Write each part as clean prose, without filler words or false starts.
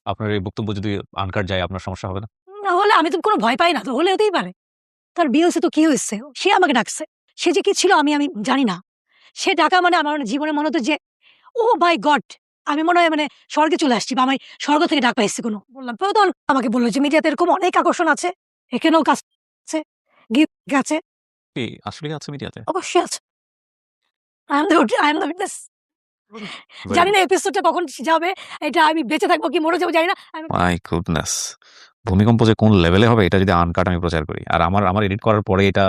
আপনার এই বক্তব্য যদি আনকাট যায় আপনার সমস্যা হবে না? না হলে আমি তো কোনো ভয় পাই না। তো হলে হতেই পারে। তার বিয়ে হইছে তো কি হইছে? সে আমাকে ডাকছে। সে যে কি ছিল আমি জানি না। সে ডাকা মানে আমার জীবনে মনে হতো যে, ওহ মাই গড! আমি মনে হয় মানে স্বর্গে চলে আসছি বা আমি স্বর্গ থেকে ডাক পাইছি কোনো। বললাম। তো তখন আমাকে বলল যে, "মিডিয়াতে এরকম অনেক আকর্ষণ আছে। এখানেও কাজ আছে, গিগ আছে।" কি আসলেই আছে মিডিয়াতে? অবশ্যই আছে। I am the witness. Very জানি গুড। না এপিসোডটা কখন যাবে। এটা আমি বেঁচে থাকবো কি মরে যাবো জানি না। My goodness! ভূমিকম্প যে কোন লেভেলে হবে এটা যদি আনকাট আমি প্রচার করি। আর আমার এডিট করার পরে এটা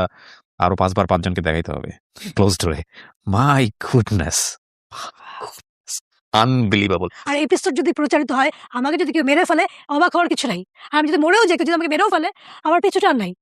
আরো ৫ বার ৫ জনকে দেখাইতে হবে। ক্লোজড হয়ে। My goodness! আনবিলিভেবল! আর এপিসোড যদি প্রচারিত হয়, আমাকে যদি কেউ মেরে ফেলে, অবাক হওয়ার কিছু নাই। আর আমি যদি মরেও যাই, কেউ যদি আমাকে মেরেও ফেলে, আমার পিছুটা আর নাই।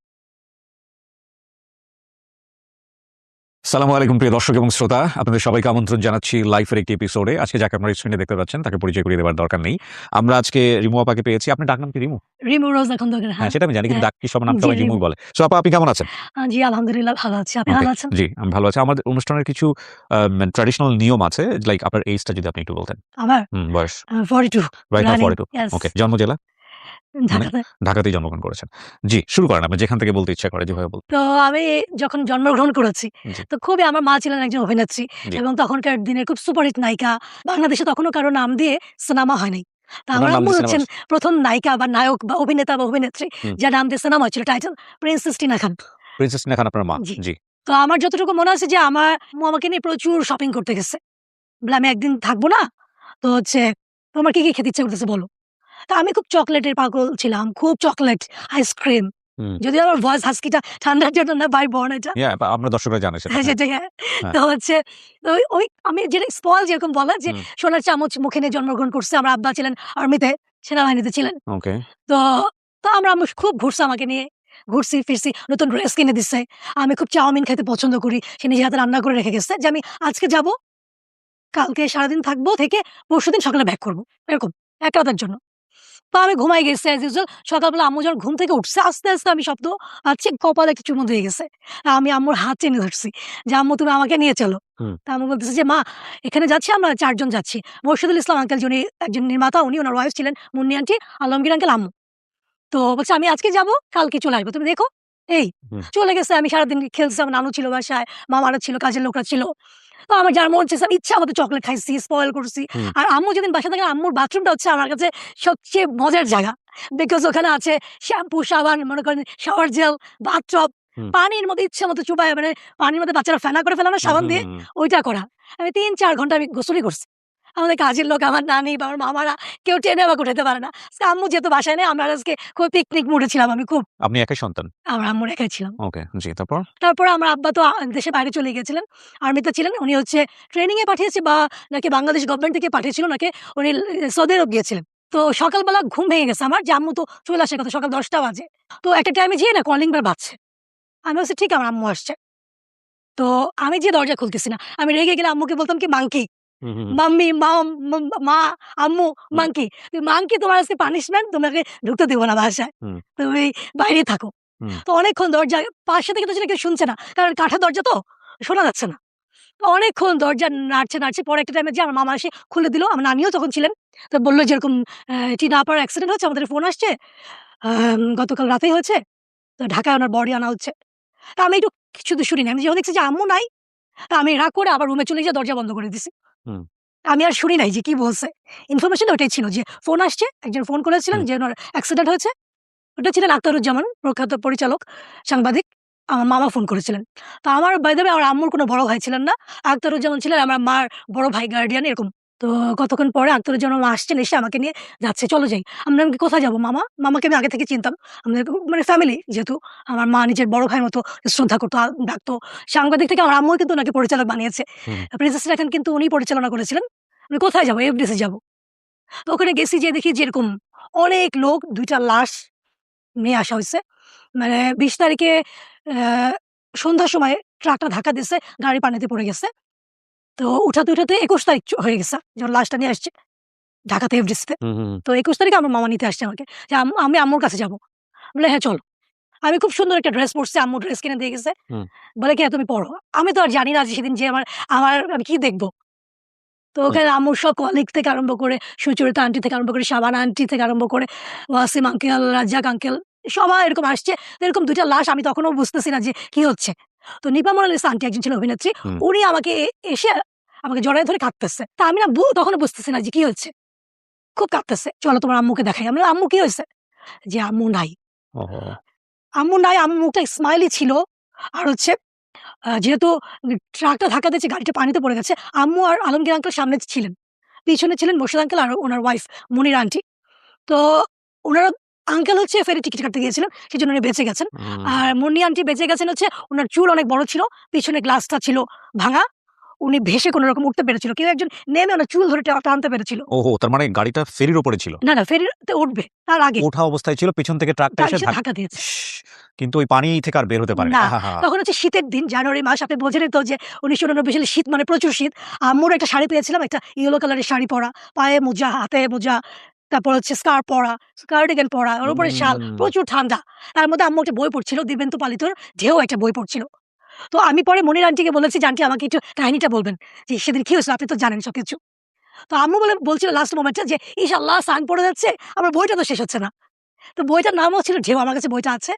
আসসালামু আলাইকুম প্রিয় দর্শক এবং শ্রোতা। আপনাদের সবাইকে আমন্ত্রণ জানাচ্ছি লাইভের একটি এপিসোডে। আজকে যাকে আপনারা স্ক্রিনে দেখতে পাচ্ছেন তাকে পরিচয় করিয়ে দেওয়ার দরকার নেই। আমরা আজকে রিমু আপাকে পেয়েছি। আপনার ডাকনাম কি রিমু? রিমু রোজা খন্দকার। হ্যাঁ, সেটা আমি জানি কিন্তু হ্যাঁ। ডাক কি সবার নাম জি, সবাই রিমুই রিমু। বলে। সো আপা আপনি কেমন আছেন? জি, আলহামদুলিল্লাহ ভালো আছি। আপনি ওকে। ভালো আছেন? জি, আমি ভালো আছি। আমাদের অনুষ্ঠানের কিছু ট্র্যাডিশনাল নিয়ম আছে। লাইক আপনার এইজটা যদি আপনি একটু বলতেন। আমার বয়স। 42 রাইট নাও রানিং। 42। ইয়েস। ওকে। জন্ম জেলা? মানে ঢাকাতে। ঢাকাতেই জন্মগ্রহণ করেছেন। জি, শুরু করেন। আপনার যেখান থেকে বলতে ইচ্ছা করে যেভাবে বলুন। তো আমি যখন জন্মগ্রহণ করেছি, জি, তো খুবই আমার মা ছিলেন একজন অভিনেত্রী জি। এবং তখনকার দিনের খুব সুপারহিট নায়িকা। বাংলাদেশে তখনও কারো নাম দিয়ে সিনেমা হয় নাই। তো উনার আমার নাম আম্মু দিয়ে সিনেমা হচ্ছেন ১ম নায়িকা বা নায়ক বা অভিনেতা বা অভিনেত্রী হুম। যার নাম দিয়ে সিনেমা হয়েছিল টাইটেল প্রিন্সেস টিনা খান। প্রিন্সেস টিনা খান আপনার মা। জি। জি। তো আমার যতটুকু মনে আছে যে আমার আম্মু আমাকে নিয়ে প্রচুর শপিং করতে গেছে। বলে, "আমি একদিন থাকবো না। তো হচ্ছে তোমার কি খেতে ইচ্ছা করতেছে বলো?" তো আমি খুব চকোলেটের পাগল ছিলাম। খুব চকোলেট, আইসক্রিম। হুম। যদিও আমার ভয়েস হাস্কিটা ঠান্ডার জন্য না বাই বর্ন এটা। আমরা দর্শকরা জানে সেটা। হ্যাঁ, হ্যাঁ, সেটাই হ্যাঁ। হ্যাঁ। তো হচ্ছে তো ওই আমি যেটা স্পয়েল যেরকম বলে যে হুম। সোনার চামচ মুখে নিয়ে জন্মগ্রহণ করছে। আমার আব্বা ছিলেন আর্মিতে, সেনাবাহিনীতে ছিলেন। ওকে। তো তো আমরা আম্মু খুব ঘুরছে আমাকে নিয়ে। ঘুরছি ফিরছি, নতুন ড্রেস কিনে দিছে। আমি খুব চাউমিন খেতে পছন্দ করি। সে নিজে হাতে রান্না করে রেখে গেছে যে আমি আজকে যাবো, কালকে সারাদিন থাকবো, থেকে পরশুদিন সকালে ব্যাক করব। এরকম ১ রাতের জন্য। তো আমি ঘুমায় গেছি অ্যাজ ইউজুয়াল। সকালবেলা আম্মু যখন ঘুম থেকে উঠছে, আস্তে, আস্তে আমি শব্দ পাচ্ছি কপালে একটা চুমু দিয়ে গেছে। আমি আম্মুর হাত টেনে ধরছি যে, "আম্মু তুমি আমাকে নিয়ে চলো।" হুম। তা আম্মু বলতেছে যে, "মা এখানে যাচ্ছি আমরা ৪ জন যাচ্ছি। মোরশেদুল ইসলাম আঙ্কেল যিনি একজন নির্মাতা উনি, উনার ওয়াইফ ছিলেন মুন্নি আন্টি, আলমগীর আঙ্কেল, আম্মু। তো বলছে, "আমি আজকে যাবো, কালকে চলে আসবো। তুমি দেখো।" এই হুম। চলে গেছে। আমি সারাদিন খেলছি। আমার নানু ছিল বাসায়, মামারা ছিল, কাজের লোকরা ছিল। তো আমার যার মন চাইছে আমি ইচ্ছা মতো চকোলেট খাইছি, স্পয়েল করছি। হুম। আর আম্মু যেদিন বাসায় থাকে আম্মুর বাথরুমটা হচ্ছে আমার কাছে সবচেয়ে মজার জায়গা। বিকজ ওখানে আছে শ্যাম্পু, সাবান, মনে করেন শাওয়ার জেল, বাথটব, হুম। পানির মধ্যে ইচ্ছে মতো চুবায় মানে পানির মধ্যে বাচ্চারা ফেনা করে ফেলে না হুম, সাবান হুম, দিয়ে, হুম, হুম। ওইটা করা। আমি ৩-৪ ঘন্টা আমি গোসলই করছি। আমাদের কাজের লোক, আমার নানি বা আমার মামারা কেউ টেনে আমাকে উঠাইতে পারে না। আজকে আম্মু যেহেতু বাসায় নেই আমরা আজকে খুব পিকনিক মুডে ছিলাম আমি খুব। আপনি একাই সন্তান? আমার আম্মুর একাই ছিলাম। ওকে। জি, তারপর? তারপরে আমার আব্বা তো দেশের বাইরে চলে গিয়েছিলেন। আর্মিতে ছিলেন। উনি হচ্ছে ট্রেনিং এ পাঠিয়েছে বা নাকি বাংলাদেশ গভর্নমেন্ট থেকে পাঠিয়েছিল নাকি উনি সৌদি আরব গিয়েছিলেন। তো সকালবেলা ঘুম ভেঙে গেছে আমার যে আম্মু তো চলে আসার কথা সকাল ১০টা বাজে। তো একটা টাইমে যেয়ে না কলিং বেল বাজছে। আমি ভাবছি ঠিক আমার আম্মু আসছে। তো আমি যেয়ে দরজা খুলতেছি না। আমি রেগে গেলে আম্মুকে বলতাম কি মাংকি, হুম, হুম, হুম। মাম্মি, মা, আম্মু, হুম, মাংকি। মাংকি তোমার আজকে পানিশমেন্ট তোমাকে ঢুকতে দিব না বাসায়। হুম, তুমি বাইরেই থাকো। হুম, তো অনেকক্ষণ দরজা পাশে থেকে তো সেটা কেউ শুনছে না। কারণ কাঠের দরজা তো শোনা যাচ্ছে না। তো অনেকক্ষণ দরজা নাড়ছে, নাড়ছে। পরে একটা টাইমে যেয়ে আমার মামা এসে খুলে দিল। আমার নানিও তখন ছিলেন। তো বলল যে, "এরকম টিনা আপার অ্যাক্সিডেন্ট হয়েছে। আমাদের ফোন আসছে। গতকাল রাতেই হয়েছে। তো ঢাকায় উনার বডি আনা হচ্ছে।" তো আমি একটু শুধু শুনি নাই। আমি যখন দেখছি যে আম্মু নাই, তো আমি রাগ করে আবার রুমে চলে যেয়ে দরজা বন্ধ করে দিছি। হুম, আমি আর শুনি নাই যে কি বলছে। ইনফরমেশন ওটাই ছিল যে ফোন আসছে। একজন ফোন করেছিলেন হুম। যে উনার অ্যাক্সিডেন্ট হয়েছে। ওটা ছিলেন আখতারুজ্জামান, প্রখ্যাত পরিচালক, সাংবাদিক। আমার মামা ফোন করেছিলেন। তো আমার বাই দ্যা ওয়ে আমার আম্মুর কোনো বড় ভাই ছিলেন না। আখতারুজ্জামান ছিলেন আমার মার বড় ভাই, গার্ডিয়ান এরকম। তো কতক্ষণ পরে আখতারুজ্জামান মামা আসছেন, এসে আমাকে নিয়ে যাচ্ছে, "চলো যাই।" আমি বললাম, "কোথায় যাবো মামা?" মামাকে আমি আগে থেকে চিনতাম। আমাদের মানে ফ্যামিলি যেহেতু আমার মা নিজের বড় ভাইয়ের মতো শ্রদ্ধা করতো, ডাকতো। সাংবাদিক থেকে আমার আম্মুই কিন্তু উনাকে পরিচালক বানিয়েছে। হুম, প্রিন্সেস রাখান কিন্তু উনিই পরিচালনা করেছিলেন। আমি কোথায় যাবো? এফডিসি যাবো। তো ওখানে গেছি যেয়ে দেখি যে এরকম অনেক লোক, ২ টা লাশ নিয়ে আসা হইছে। মানে ২০ তারিখে অ্যা সন্ধ্যার সময় ট্রাকটা ধাক্কা দিছে, গাড়ি পানিতে পড়ে গেছে। তো উঠাতে, উঠাতে ২১ তারিখ হয়ে গেছে যখন লাশটা নিয়ে আসছে ঢাকাতে এফডিসিতে। হুম, হুম, তো ২১ তারিখে আমার মামা নিতে আসছে আমাকে যে, আমি আম্মুর কাছে যাবো।" বলে, "হ্যাঁ, চলো।" আমি খুব সুন্দর একটা ড্রেস পড়ছি, আম্মু ড্রেস কিনে দিয়ে গেছে। হুম। বলে কি, "হ্যাঁ, তুমি পড়ো।" আমি তো আর জানি না যে সেদিন যে আমার আমার আমি কি দেখব? তো ওখানে আম্মুর সব কলিগ থেকে আরম্ভ করে সুচরিতা আন্টি থেকে আরম্ভ করে শাবানা আন্টি থেকে আরম্ভ করে ওয়াসিম আঙ্কেল, রাজ্জাক আঙ্কেল সবাই এরকম আসছে। তো এরকম ২ টা লাশ আমি তখনও বুঝতেছি না যে কি হচ্ছে। তো নিপা মোনালিসা আন্টি একজন ছিল অভিনেত্রী। হুম। উনি আমাকে এসে আমাকে জড়ায় ধরে কাঁদতেছে। তা আমি না তখনও বুঝতেছি না যে কি হচ্ছে। খুব কাঁদতেছে। "চলো তোমার আম্মুকে দেখাই।" আমি বললাম, "আম্মু কি হয়েছে?" যে, "আম্মু নাই।" ওহো! আম্মু নাই, আম্মুর মুখটা স্মাইলি ছিল। আর হচ্ছে যেহেতু ট্রাকটা ধাক্কা দিয়েছে গাড়িটা পানিতে পড়ে গেছে। আম্মু আর আলমগীর আঙ্কেল সামনে ছিলেন। পিছনে ছিলেন মোর্শেদ আঙ্কেল আর উনার ওয়াইফ মনিরা আন্টি। তো উনারা আঙ্কেল হচ্ছে ফেরি টিকিট কাটতে গিয়েছিলেন। সেজন্য উনি বেঁচে গেছেন। হুম। আর মনি আন্টি বেঁচে গেছেন হচ্ছে উনার চুল অনেক বড় ছিল। পিছনে গ্লাসটা ছিল ভাঙা। উনি ভেসে কোনরকম উঠতে পেরেছিল। কেউ একজন নেমে উনার চুল ধরে টানতে পেরেছিল। ওহো! তার মানে গাড়িটা ফেরির উপরে ছিল। না, ফেরিতে উঠবে তার আগে ওঠা অবস্থায় ছিল, পেছন থেকে ট্রাকটা তার এসে এসে ধাক্কা দিয়েছে। ইস! কিন্তু ওই পানি থেকে আর বের হতে পারেনি। না, আহাহা! তখন হচ্ছে শীতের দিন জানুয়ারি মাস। আপনি বোঝেনই তো যে ১৯৮৯ সালে শীত মানে প্রচুর শীত। আম্মুর একটা শাড়ি পেয়েছিলাম, একটা ইয়েলো কালারের শাড়ি পরা, পায়ে মোজা, হাতে মোজা, তারপর হচ্ছে স্কার্ফ পরা, কার্ডিগান পরা, ওর উপরে শাল, হুম। প্রচুর ঠান্ডা। তার মধ্যে আম্মু একটা বই পড়ছিল, দিব্যেন্দু পালিতর 'ঢেউ' একটা বই পড়ছিল। তো আমি পরে মনির আন্টিকে বলেছি যে, "আন্টি আমাকে একটু কাহিনীটা বলবেন যে সেদিন কি হয়েছিল? আপনি তো জানেন সবকিছু।" তো আম্মু বলছিল লাস্ট মোমেন্টে যে, "ইস আল্লাহ! সান পড়ে যাচ্ছে, আমার বইটা তো শেষ হচ্ছে না।" তো বইটার নামও ছিল 'ঢেউ'। আমার কাছে বইটা আছে।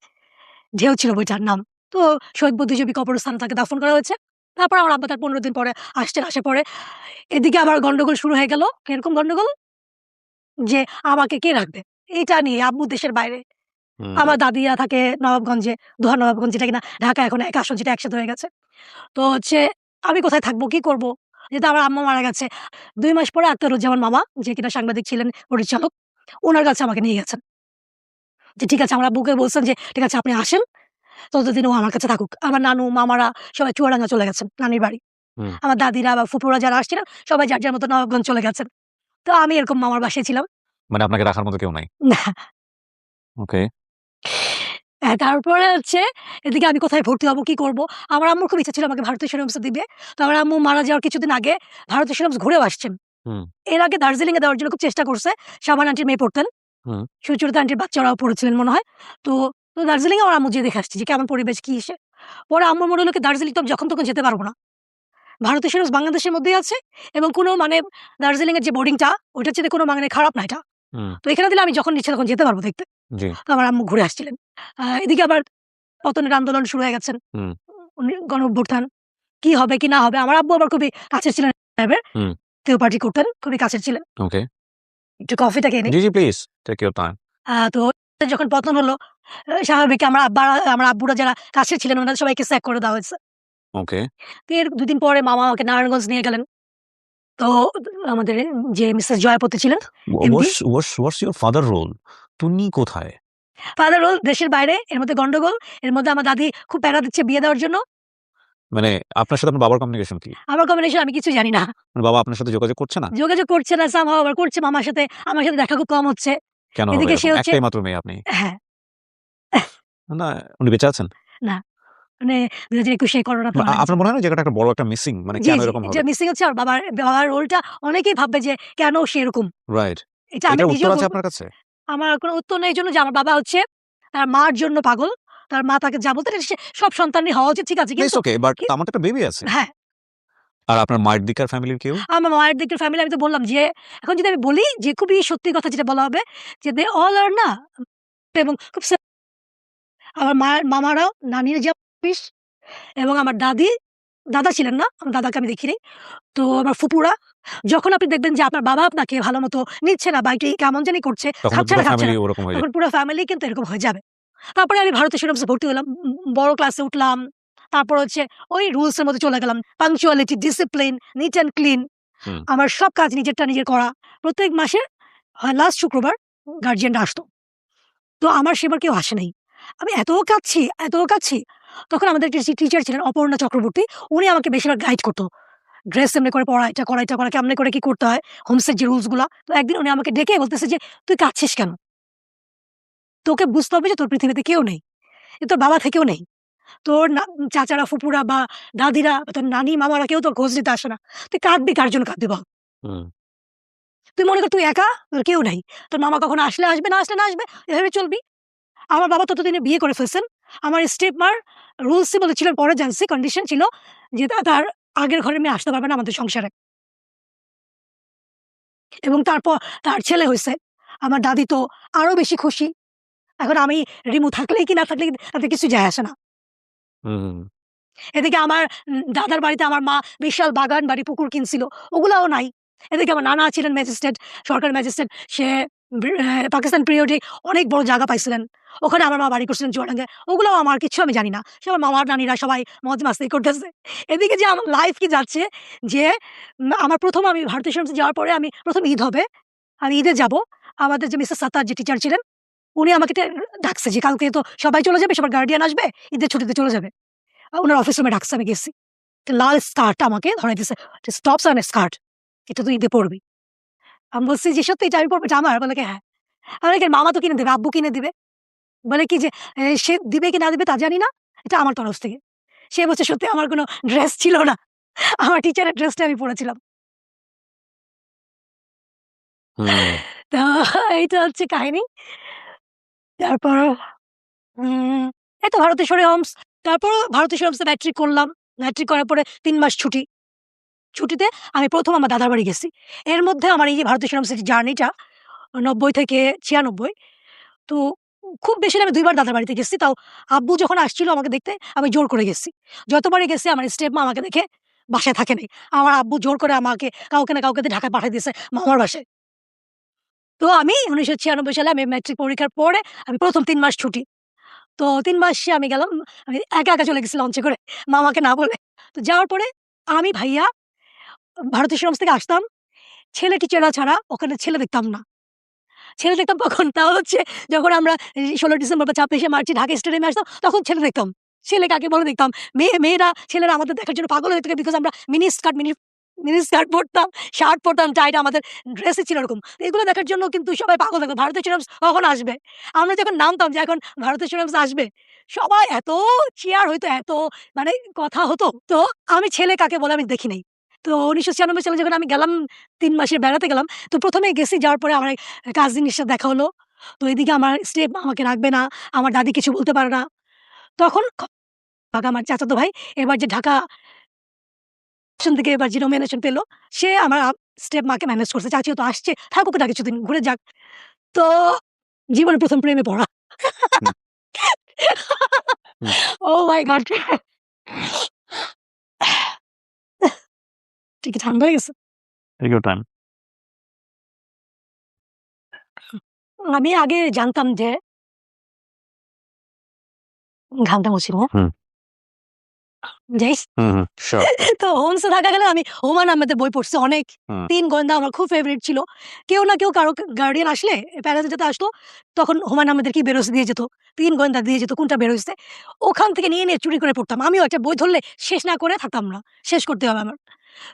'ঢেউ' ছিল বইটার নাম। তো শহীদ বুদ্ধিজীবী কবরস্থানে তাকে দাফন করা হয়েছে। তারপর আমার আব্বা তার ১৫ দিন পরে আসছেন। আসার পরে এদিকে আবার গন্ডগোল শুরু হয়ে গেল। কিরকম গন্ডগোল? যে আমাকে কে রাখবে? এইটা নিয়ে আব্বু দেশের বাইরে। হুম। আমার দাদিরা থাকে নবাবগঞ্জে, দোহার নবাবগঞ্জ যেটা কিনা ঢাকা এখন এক আসন যেটা একসাথে হয়ে গেছে। তো হচ্ছে আমি কোথায় থাকবো? কি করব? যেহেতু আমার আম্মা মারা গেছে। ২ মাস পরে আখতারুজ্জামান মামা যে কিনা সাংবাদিক ছিলেন, পরিচালক, উনার কাছে আমাকে নিয়ে গেছেন। যে ঠিক আছে আমার আব্বুকে বলছেন যে, "ঠিক আছে আপনি আসেন। ততদিন ও আমার কাছে থাকুক।" আমার নানু, মামারা সবাই চুয়াডাঙ্গা চলে গেছেন, নানির বাড়ি। হুম। আমার দাদিরা বা ফুপুরা যারা আসছিলেন সবাই যার, যার মতো নবাবগঞ্জ চলে গেছেন। তো আমি এরকম মামার বাসায় ছিলাম। মানে আপনাকে রাখার মতো কেউ নাই। না, ওকে। তারপরে হচ্ছে এদিকে আমি কোথায় ভর্তি হব, কি করব? আমার আম্মুর খুব ইচ্ছা ছিল আমাকে ভারতীয় সিনেমাসে দিবে। তো আমার আম্মু মারা যাওয়ার কিছুদিন আগে ভারতীয় সিনেমাস ঘুরেও আসছেন। হুম, এর আগে দার্জিলিং এ দেওয়ার জন্য খুব চেষ্টা করছে। শাবানা আন্টির মেয়ে পড়তেন। হুম। সুচরিতা আন্টির বাচ্চারাও পড়েছিলেন মনে হয়। তো দার্জিলিং এ আমার আম্মু যেয়ে দেখে আসছে যে কেমন পরিবেশ কি ইসে। পরে আম্মুর মনে হলো কি দার্জিলিং তো আমি যখন তখন যেতে পারব না। ভারতীয় সিনেমাস বাংলাদেশের মধ্যেই আছে এবং কোনো মানে দার্জিলিং এর যে বোর্ডিংটা ওইটার চেয়ে কোনো মানে খারাপ না এটা। হুম, তো এখানে দিলে আমি যখন ইচ্ছা তখন যেতে পারব দেখতে। জি। তো আমার আম্মু ঘুরে আসছিলেন। এদিকে আবার পতনের আন্দোলন শুরু হয়ে গেছেন। হুম, উনি গণঅভ্যুত্থান। কি হবে কি না হবে? আমার আব্বু আবার খুবই কাছের ছিলেন সাহেবের। হুম। কেউ পার্টি করতেন, খুবই কাছের ছিলেন। ওকে। একটু কফিটা খেয়ে নিই। জি, জি, প্লিজ টেক ইউর টাইম। তো যখন পতন হলো স্বাভাবিক আমার আব্বুরা যারা কাছের ছিলেন ওনাদের সবাইকে স্যাক করে দেওয়া হয়েছে। ওকে। তো এর ২ দিন পরে মামা আমাকে নারায়ণগঞ্জ নিয়ে গেলেন। তো আমাদের যে মিসেস জয়াপতি ছিলেন MP, what's your father role? তুমি কোথায়? ফাদার রোল দেশের বাইরে, এর মধ্যে গন্ডগোল। এর মধ্যে আমার দাদি খুব প্যারা দিচ্ছে বিয়ে দেওয়ার জন্য। মানে আপনার সাথে আপনার বাবার কমিউনিকেশন কি? আমার কম্বিনেশন আমি কিছু জানি না। মানে বাবা আপনার সাথে যোগাযোগ করছে না? যোগাযোগ করছে না somehow আবার করছে মামার সাথে। আমার সাথে দেখা খুব কম হচ্ছে। কেন হবে এদিকে সে এরকম? হচ্ছে একটাই মাত্র মেয়ে আপনি। হ্যাঁ, না, উনি বেঁচে আছেন? না মানে ২০২১ এ করোনাতে মারা গেছে। আপনার মনে হয় না যে এটা একটা বড় একটা মিসিং? মানে জি, কেন জি। এরকম যে হবে? মিসিং হচ্ছে আর বাবার রোলটা অনেকেই ভাববে যে কেন সে এরকম? রাইট। এটা আমি এটার উত্তর নিজেও আছে বলব। আপনার কাছে? আমার কোনো উত্তর নেই এইজন্য যে আমার বাবা হচ্ছে তার মার জন্য পাগল। তার মা তাকে যা বলতেন এটা সে সব সন্তানেরই হওয়া উচিত। ঠিক আছে। ইটস কিন্তু ওকে, বাট কি আমার তো একটা বেবি আছে। হ্যাঁ, আর আপনার মায়ের দিককার ফ্যামিলির কেউ? আমার মায়ের দিকের ফ্যামিলি আমি তো বললাম যে এখন যদি আমি বলি যে খুবই সত্যি কথা যেটা বলা হবে যে they all are না এবং খুব আমার মামারাও নানির যে পিস এবং আমার দাদা ছিলেন না। আমার দাদাকে আমি দেখিনি। তো আমার ফুপুরা যখন আপনি দেখবেন যে আপনার বাবা আপনাকে ভালোমতো নিচ্ছে না বা একটু কেমন জানি করছে, তখন খাচ্ছে পুরো না, খাচ্ছে ফ্যামিলি না। ওরকম হয়ে যায়। তখন পুরো ফ্যামিলি কিন্তু এরকম হয়ে যাবে। তারপরে আমি ভারতীয় সিনেমাসে ভর্তি হলাম। বড় ক্লাসে উঠলাম। তারপর হচ্ছে ওই রুলস এর মধ্যে চলে গেলাম। Punctuality, discipline, neat and clean. হুম, আমার সব কাজ নিজেরটা নিজের করা। প্রত্যেক মাসের হয় লাস্ট শুক্রবার গার্ডিয়ানরা আসতো। তো আমার সেবার কেউ আসে নাই। আমি এত কাঁদছি। তখন আমাদের একটা টিচার ছিলেন অপর্ণা চক্রবর্তী। উনি আমাকে বেশিরভাগ গাইড করত। ড্রেস এমনি করে পড়া, এটা করা, কেমনে করে কি করতে হয়, হোমসের যে রুলস গুলা। তো একদিন উনি আমাকে ডেকে বলতেছে যে, "তুই কাঁদছিস কেন? তোকে বুঝতে হবে যে তোর পৃথিবীতে কেউ নেই। তোর বাবা থেকেও নেই। তোর চাচারা, ফুপুরা বা দাদিরা বা তোর নানি, মামারা কেউ তোর খোঁজ নিতে আসে না। তুই কাঁদবি কার জন্য কাঁদবি বল? হুম। তুই মনে কর তুই একা, তোর কেউ নাই। তোর মামা কখনো আসলে আসবে, না আসলে না আসবে। এভাবে চলবি।" আমার বাবা ততদিনে বিয়ে করে ফেলছেন। আমার স্টেপ মার রুলসই বলেছিলেন পরে জানছি কন্ডিশন ছিল যে তার আগের ঘরের মেয়ে আসতে পারবে না আমাদের সংসারে। এবং তারপর তার ছেলে হইছে। আমার দাদি তো আরো বেশি খুশি। এখন আমি রিমু থাকলেই কি না থাকলেই তাতে কিছু যায় আসে না। হুম। এদিকে আমার দাদার বাড়িতে আমার মা বিশাল বাগান বাড়ি, পুকুর কিনছিল, ওগুলাও নাই। এদিকে আমার নানা ছিলেন ম্যাজিস্ট্রেট, সরকারি ম্যাজিস্ট্রেট। সে পাকিস্তান পিরিয়ডে অনেক বড় জায়গা পাইছিলেন। ওখানে আমার মা বাড়ি করছিলেন চুয়াডাঙ্গায়। ওগুলাও আমার কিচ্ছু আমি জানি না। সে আমার মামার নানিরা সবাই মজ মাস্তি করতেছে। এদিকে যে আমার লাইফ কি যাচ্ছে যে আমার ১ম আমি ভারতীয় সেনাবাহিনীতে যাওয়ার পরে আমি ১ম ঈদ হবে। আমি ঈদে যাব। আমাদের যে মিসেস সাত্তার যে টিচার ছিলেন, উনি আমাকে ডাকছে যে কালকে তো সবাই চলে যাবে, সবার গার্ডিয়ান আসবে, ঈদের ছুটিতে চলে যাবে। উনার অফিস রুমে ডাকছে, আমি গেছি। একটা লাল স্কার্ট আমাকে ধরাই দিছে। Tops and skirt. এটা তুই ঈদে পড়বি। আমি বলছি যে, "সত্যি এটা আমি পড়বো? এটা আমার?" বলে কি, "হ্যাঁ।" আমি বলি, "মামা তো কিনে দেবে, আব্বু কিনে দিবে।" বলে কি যে, সে দিবে কি না দিবে তা জানি না। এটা আমার তরফ থেকে।" সে বলছে, "সত্যি আমার কোনো ড্রেস ছিল না। আমার টিচারের ড্রেসটা আমি পড়েছিলাম।" হুম। তো এইটা হচ্ছে কাহিনী। তারপর উম এই তো ভারতেশ্বরী হোমস। তারপরও ভারতেশ্বরী হোমসে ম্যাট্রিক করলাম। ম্যাট্রিক করার পরে ৩ মাস ছুটি। ছুটিতে আমি ১ম আমার দাদার বাড়ি গেছি। এর মধ্যে আমার এই যে ভারতেশ্বরী হোমসের জার্নিটা ৯০ থেকে ৯৬, তো খুব বেশি না, আমি ২ বার দাদার বাড়িতে গেছি। তাও আব্বু যখন আসছিল আমাকে দেখতে, আমি জোর করে গেছি। যতবারই গেছি আমার স্টেপ মা আমাকে দেখে বাসায় থাকে নাই। আমার আব্বু জোর করে আমাকে কাউকে না কাউকে দিয়ে ঢাকায় পাঠায় দিয়েছে মামার বাসায়। তো আমি ১৯৯৬ সালে আমি ম্যাট্রিক পরীক্ষার পরে আমি ১ম ৩ মাস ছুটি। তো ৩ মাসে আমি গেলাম। আমি একা, একা চলে গেছি লঞ্চে করে, মামাকে না বলে। তো যাওয়ার পরে আমি ভাইয়া ভারতীয় সেনাবাহিনী থেকে আসতাম। ছেলে টিচাররা ছাড়া ওখানে ছেলে দেখতাম না। ছেলে দেখতাম কখন? তাও হচ্ছে যখন আমরা ১৬ ডিসেম্বর বা ২৬শে মার্চে ঢাকা স্টেডিয়ামে আসতাম, তখন ছেলে দেখতাম। ছেলে কাকে বলে দেখতাম। মেয়েরা ছেলেরা আমাদের দেখার জন্য পাগল হয়ে থাকে, বিকজ আমরা মিনি স্কার্ট পড়তাম, শার্ট পড়তাম, টাইট, আমাদের ড্রেসই ছিল এরকম। তো এগুলো দেখার জন্য কিন্তু সবাই পাগল থাকতো। ভারতীয় সেনাবাহিনী কখন আসবে? আমরা যখন নামতাম যে এখন ভারতীয় সেনাবাহিনী আসবে, সবাই এত চিয়ার হইতো, এত মানে কথা হতো। তো আমি ছেলে কাকে বলে আমি দেখি নাই। তো ১৯৯৬ সালে যখন আমি গেলাম ৩ মাসের বেড়াতে গেলাম, তো ১ম এ গেছি, যাওয়ার পরে আমার কাজিনের সাথে দেখা হলো। তো এদিকে আমার স্টেপ আমাকে রাখবে না, আমার দাদি কিছু বলতে পারে না। তখন আমার চাচাতো ভাই এবার যে ঢাকা থেকে এবার যে নমিনেশন পেল, সে আমার স্টেপ মাকে ম্যানেজ করছে। চাচিও তো আসছে, থাকুক না কিছুদিন, ঘুরে যাক। তো জীবনে ১ম প্রেমে পড়া। হুম, হুম। ওহ মাই গড! ঠিক ঠান্ডা হয়ে গেছে। Take your time. আমি আগে জানতাম যে ঘামটা মুছি, হ্যাঁ? হুম, যাইস। হুম, হুম। Sure. তো হোমসে থাকাকালীন আমি হুমায়ূন আহমেদের বই পড়ছি অনেক। হুম, ৩ গোয়েন্দা আমার খুব ফেভারিট ছিল। কেউ না কেউ কারো গার্ডিয়ান আসলে, প্যারাজেটাতে আসতো, তখন হুমায়ূন আহমেদের কি বের হইছে দিয়ে যেত। ৩ গোয়েন্দা দিয়ে যেত কোনটা বের হইছে। ওখান থেকে নিয়ে, নিয়ে চুরি করে পড়তাম। আমিও একটা বই ধরলে শেষ না করে থাকতাম না। শেষ করতে হবে আমার।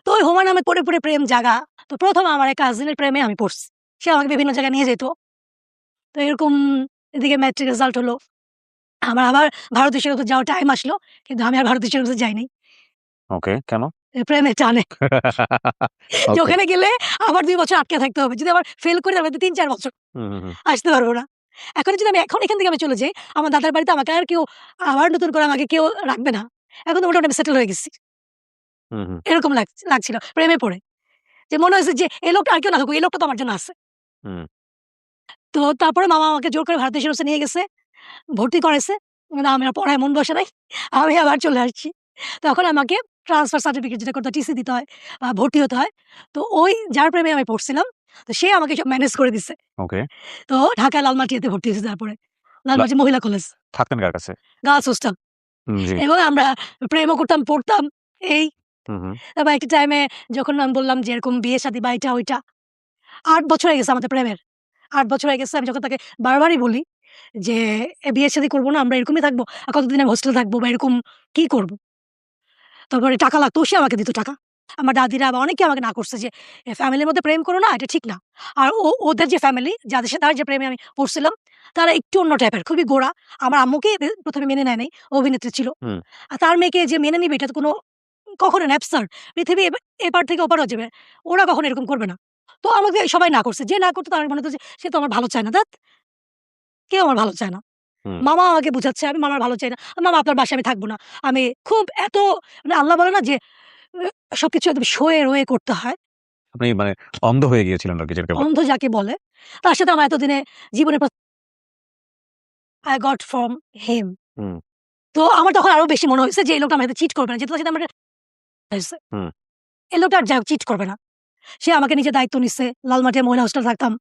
তো ওই হুমায়ূন আহমেদ পড়ে, পড়ে প্রেম জাগা। তো ১ম আমার এক কাজিনের প্রেমে আমি পড়ছি। সে আমাকে বিভিন্ন জায়গায় নিয়ে যেত। তো এরকম এদিকে ম্যাট্রিক রেজাল্ট হলো। আমার আবার ভারতীয় সেনাবাহিনীতে যাওয়ার টাইম আসলো। কিন্তু আমি আর ভারতীয় সেনাবাহিনীতে যাই নাই। ওকে, কেন? প্রেমের টানে। যে ওকে। ওখানে গেলে আবার ২ বছর আটকে থাকতে হবে। যদি আবার ফেল করি তাহলে তো ৩-৪ বছর হুম, হুম, হুম, আসতে পারব না। এখন যদি আমি এখন এখান থেকে আমি চলে যাই, আমার দাদার বাড়িতে আমাকে আর কেউ আবার নতুন করে আমাকে কেউ রাখবে না। এখন তো মোটামুটি আমি সেটেল হয়ে গেছি। হুম, হুম, এরকম লাগছিল প্রেমে পড়ে। যে মনে হয়েছে যে এই লোকটা আর কেউ না থাকুক, এই লোকটা তো আমার জন্য আছে। হুম। তো তারপরে মামা আমাকে জোর করে ভারতীয় সেনাবাহিনীতে নিয়ে গেছে, ভর্তি করাইছে। না, আমার পড়ায় মন বসে নাই। আমি আবার চলে আসছি। তখন আমাকে ট্রান্সফার সার্টিফিকেট যেটা করতে হয়, টিসি দিতে হয় বা ভর্তি হতে হয়। তো ওই যার প্রেমে আমি পড়ছিলাম, তো সে আমাকে সব ম্যানেজ করে দিছে। ওকে। তো ঢাকায় লালমাটিয়াতে ভর্তি হয়েছি তারপরে। লা লালমাটিয়া মহিলা কলেজ, থাকতেন কার কাছে? Girls hostel. জি। এবং আমরা প্রেমও করতাম, পড়তাম এই। হুম, হুম। তারপর একটা টাইমে যখন আমি বললাম যে এরকম বিয়ে-শাদী বা এটা ওইটা, ৮ বছর হয়ে গেছে আমাদের প্রেমের। ৮ বছর হয়ে গেছে। আমি যখন তাকে বারবারই বলি যে, বিয়ে-শাদী করব না, আমরা এরকমই থাকবো। আর কতদিন আমি হোস্টেলে থাকবো বা এরকম কি করব? তারপরে টাকা লাগতো, সে আমাকে দিত টাকা। আমার দাদিরা বা অনেকে আমাকে না করছে যে, ফ্যামিলির মধ্যে প্রেম করো না, এটা ঠিক না। আর ওদের যে ফ্যামিলি, যাদের সাথে তার যে প্রেমে আমি পড়ছিলাম, তারা একটু অন্য টাইপের, খুবই গোঁড়া। আমার আম্মুকে ১ম এ মেনে নেয় নাই, অভিনেত্রী ছিল। হুম, আর তার মেয়েকে যে মেনে নিবে, এটা তো কোনো কখনো অ্যাবসার্ড। পৃথিবী এপার থেকে ওপার হয়ে যাবে। ওরা কখনো এরকম করবে না। তো আমাকে সবাই না করছে। যে না করতো তার মনে হতো যে, সে তো আমার ভালো চায় না। ধ্যাৎ! কেউ আমার ভালো চায় না। হুম। মামা আমাকে বুঝাচ্ছে, আমি মামার ভালো চাই না। মামা আপনার বাসায় আমি থাকব না। আমি খুব এত, মানে আল্লাহ বলে না যে সবকিছু একদম সয়ে রয়ে করতে হয়। আপনি মানে অন্ধ হয়ে গিয়েছিলেন আরকি যেটাকে বলে। অন্ধ যাকে বলে। তার সাথে আমার এতদিনে জীবনে I got from him. হুম, তো আমার তখন আরো বেশি মনে হইছে যে এই লোকটা আমার সাথে চিট করবে না। যেহেতু তার সাথে আমার হইছে। হুম, এই লোকটা আর যাই হোক চিট করবে না। সে আমাকে নিজের দায়িত্ব নিচ্ছে। লালমাটিয়া মহিলা হোস্টেলে থাকতাম।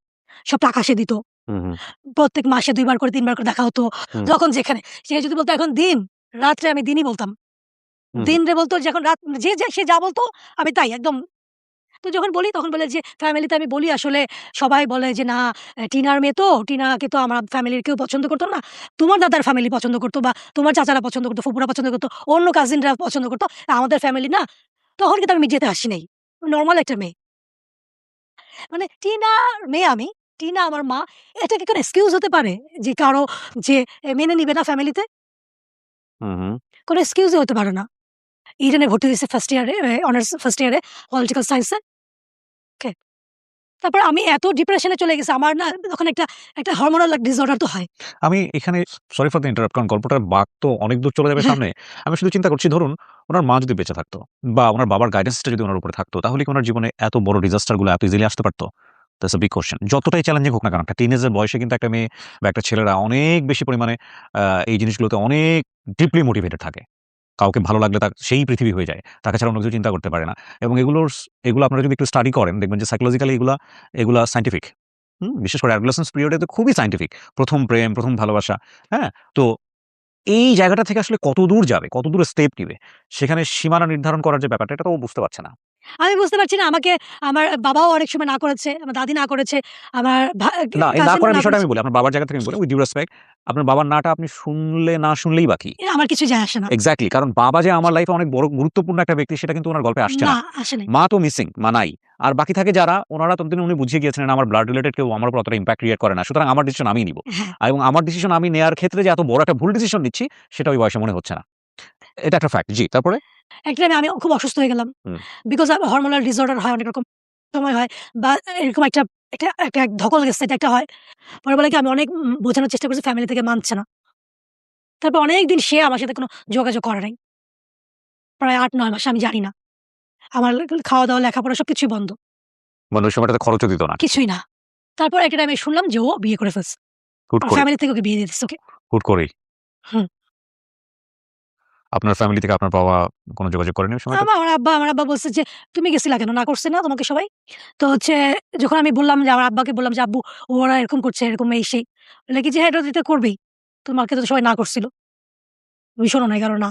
সব টাকা সে দিত। হুম, হুম, প্রত্যেক মাসে ২ বার করে ৩ বার করে দেখা হতো। হুম, যখন যেখানে। সে যদি বলতো এখন দিন, রাত্রে আমি দিনই বলতাম। হুম, হুম, দিনরে বলতো যখন রাত সে যা বলতো আমি তাই একদম। তো যখন বলি তখন বলে যে ফ্যামিলিতে আমি বলি আসলে সবাই বলে যে, "না টিনার মেয়ে তো, টিনাকে তো আমার ফ্যামিলির কেউ পছন্দ করত না। তোমার দাদার ফ্যামিলি পছন্দ করত বা তোমার চাচারা পছন্দ করত, ফুপুরা পছন্দ করত, অন্য কাজিনরা পছন্দ করত। আমাদের ফ্যামিলি না।" তখন কিন্তু আমি মিডিয়াতে হাসি নাই। নরমাল একটা মেয়ে। মানে টিনার মেয়ে আমি, টিনা আমার মা। এটা কি কোনো এক্সকিউজ হতে পারে? যে কারো যে মেনে নিবে না ফ্যামিলিতে? হুম, হুম। কোনো এক্সকিউজই হতে পারে না। ইডেনে ভর্তি হইছি ফার্স্ট ইয়ারে অনার্স ফার্স্ট ইয়ারে পলিটিক্যাল সায়েন্স এ। ওকে। তারপর আমি এত ডিপ্রেশন এ চলে গেছি। আমার না তখন একটা হরমোনাল ডিসঅর্ডার তো হয়। আমি এখানে সরি ফর দ্য ইন্টারাপ্ট কারণ গল্পটার বাঁক তো অনেক দূর চলে যাবে হ্যাঁ, সামনে। আমি শুধু চিন্তা করছি ধরুন উনার মা যদি বেঁচে থাকতো বা উনার বাবার গাইডেন্সটা যদি উনার উপরে থাকতো তাহলে কি উনার জীবনে এত বড় ডিজাস্টার গুলো এত ইজিলি আসতে পারত? That's a big question. যতটাই চ্যালেঞ্জিং হোক না কেন একটা টিনেজের বয়সে কিন্তু একটা মেয়ে বা একটা ছেলেরা অনেক বেশি পরিমাণে এই জিনিসগুলোতে অনেক ডিপলি মোটিভেটেড থাকে। কাউকে ভালো লাগলে তার সেই পৃথিবী হয়ে যায়। তাকে ছাড়া অন্য কিছু চিন্তা করতে পারে না। এবং এগুলো আপনারা যদি একটু স্টাডি করেন দেখবেন যে সাইকোলজিক্যালি এগুলা সায়েন্টিফিক। বিশেষ করে অ্যাডোলেসেন্স পিরিয়ড এ তো খুবই সায়েন্টিফিক। ১ম প্রেম, ১ম ভালোবাসা, হ্যাঁ? তো এই জায়গাটা থেকে আসলে কতদূর যাবে, কতদূর স্টেপ নিবে, সেখানে সীমানা নির্ধারণ করার যে ব্যাপারটা এটা তো ও বুঝতে পারছে না। আমি বুঝতে পারছি না আমাকে আমার বাবাও অনেক সময় না করেছে, আমার দাদি না করেছে, আমার না, এই না কাজিনরা করার না বিষয়টা করেছে। আমি বলি। আপনার বাবার জায়গা থেকে আমি বলি উইথ ডিউ রেসপেক্ট আপনার বাবার নাটা আপনি শুনলে না শুনলেই বাকি। আমার কিছু যায় আসে না। এক্সাক্টলি কারণ বাবা যে আমার লাইফে অনেক বড় গুরুত্বপূর্ণ একটা ব্যক্তি সেটা কিন্তু উনার গল্পে আসছে না, না। আসে নাই। মা তো মিসিং, মা নাই। আর বাকি থাকে যারা উনারা ততদিনে উনি বুঝিয়ে গিয়েছিলেন আমার ব্লাড রিলেটেড কেউ আমার উপর অতটা ইমপ্যাক্ট ক্রিয়েট করে না। সুতরাং আমার ডিসিশন আমিই নিব। হ্যাঁ, এবং আমার ডিসিশন আমি নেয়ার ক্ষেত্রে যে এত বড় একটা ভুল ডিসিশন নিচ্ছি সেটা ওই বয়সে মনে হচ্ছে না। এটা একটা ফ্যাক্ট। জি, তারপরে? একটা টাইমে আমি খুব অসুস্থ হয়ে গেলাম। হুম, বিকজ হরমোনাল ডিসঅর্ডার হয় অনেক রকম সময় হয় বা এরকম একটা একটা একটা ধকল গেছে এটা একটা হয়। পরে বলে কি আমি অনেক বোঝানোর চেষ্টা করছি ফ্যামিলি থেকে মানছে না। তারপর অনেকদিন সে আমার সাথে কোনো যোগাযোগ করে নাই। প্রায় ৮-৯ মাস আমি জানি না। আমার খাওয়া-দাওয়া, লেখাপড়া সবকিছুই বন্ধ। মানে ওই সময়টাতে খরচও দিত না কিছু। কিছুই না। তারপর একটা টাইমে শুনলাম যে ও বিয়ে করে ফেলছে। হুট ওর করে, ফ্যামিলি থেকে ওকে বিয়ে দিয়ে দিছে ওকে। হুট করেই। হুম। আপনার ফ্যামিলি থেকে আপনার বাবা কোন যোগাযোগ করেনি ওই সময়টাতে? আমার আব্বা বলছে যে, "তুমি গেছিলা কেন? না করছে না তোমাকে সবাই?" তো হচ্ছে যখন আমি বললাম যে আমার আব্বাকে বললাম যে, "আব্বু ওরা এরকম করছে, এরকম এই সেই।" বলল কি যে, "হ্যাঁ, এটা তো করবেই। তোমাকে তো সবাই না করছিল। তুমি শোনো নাই কারো না।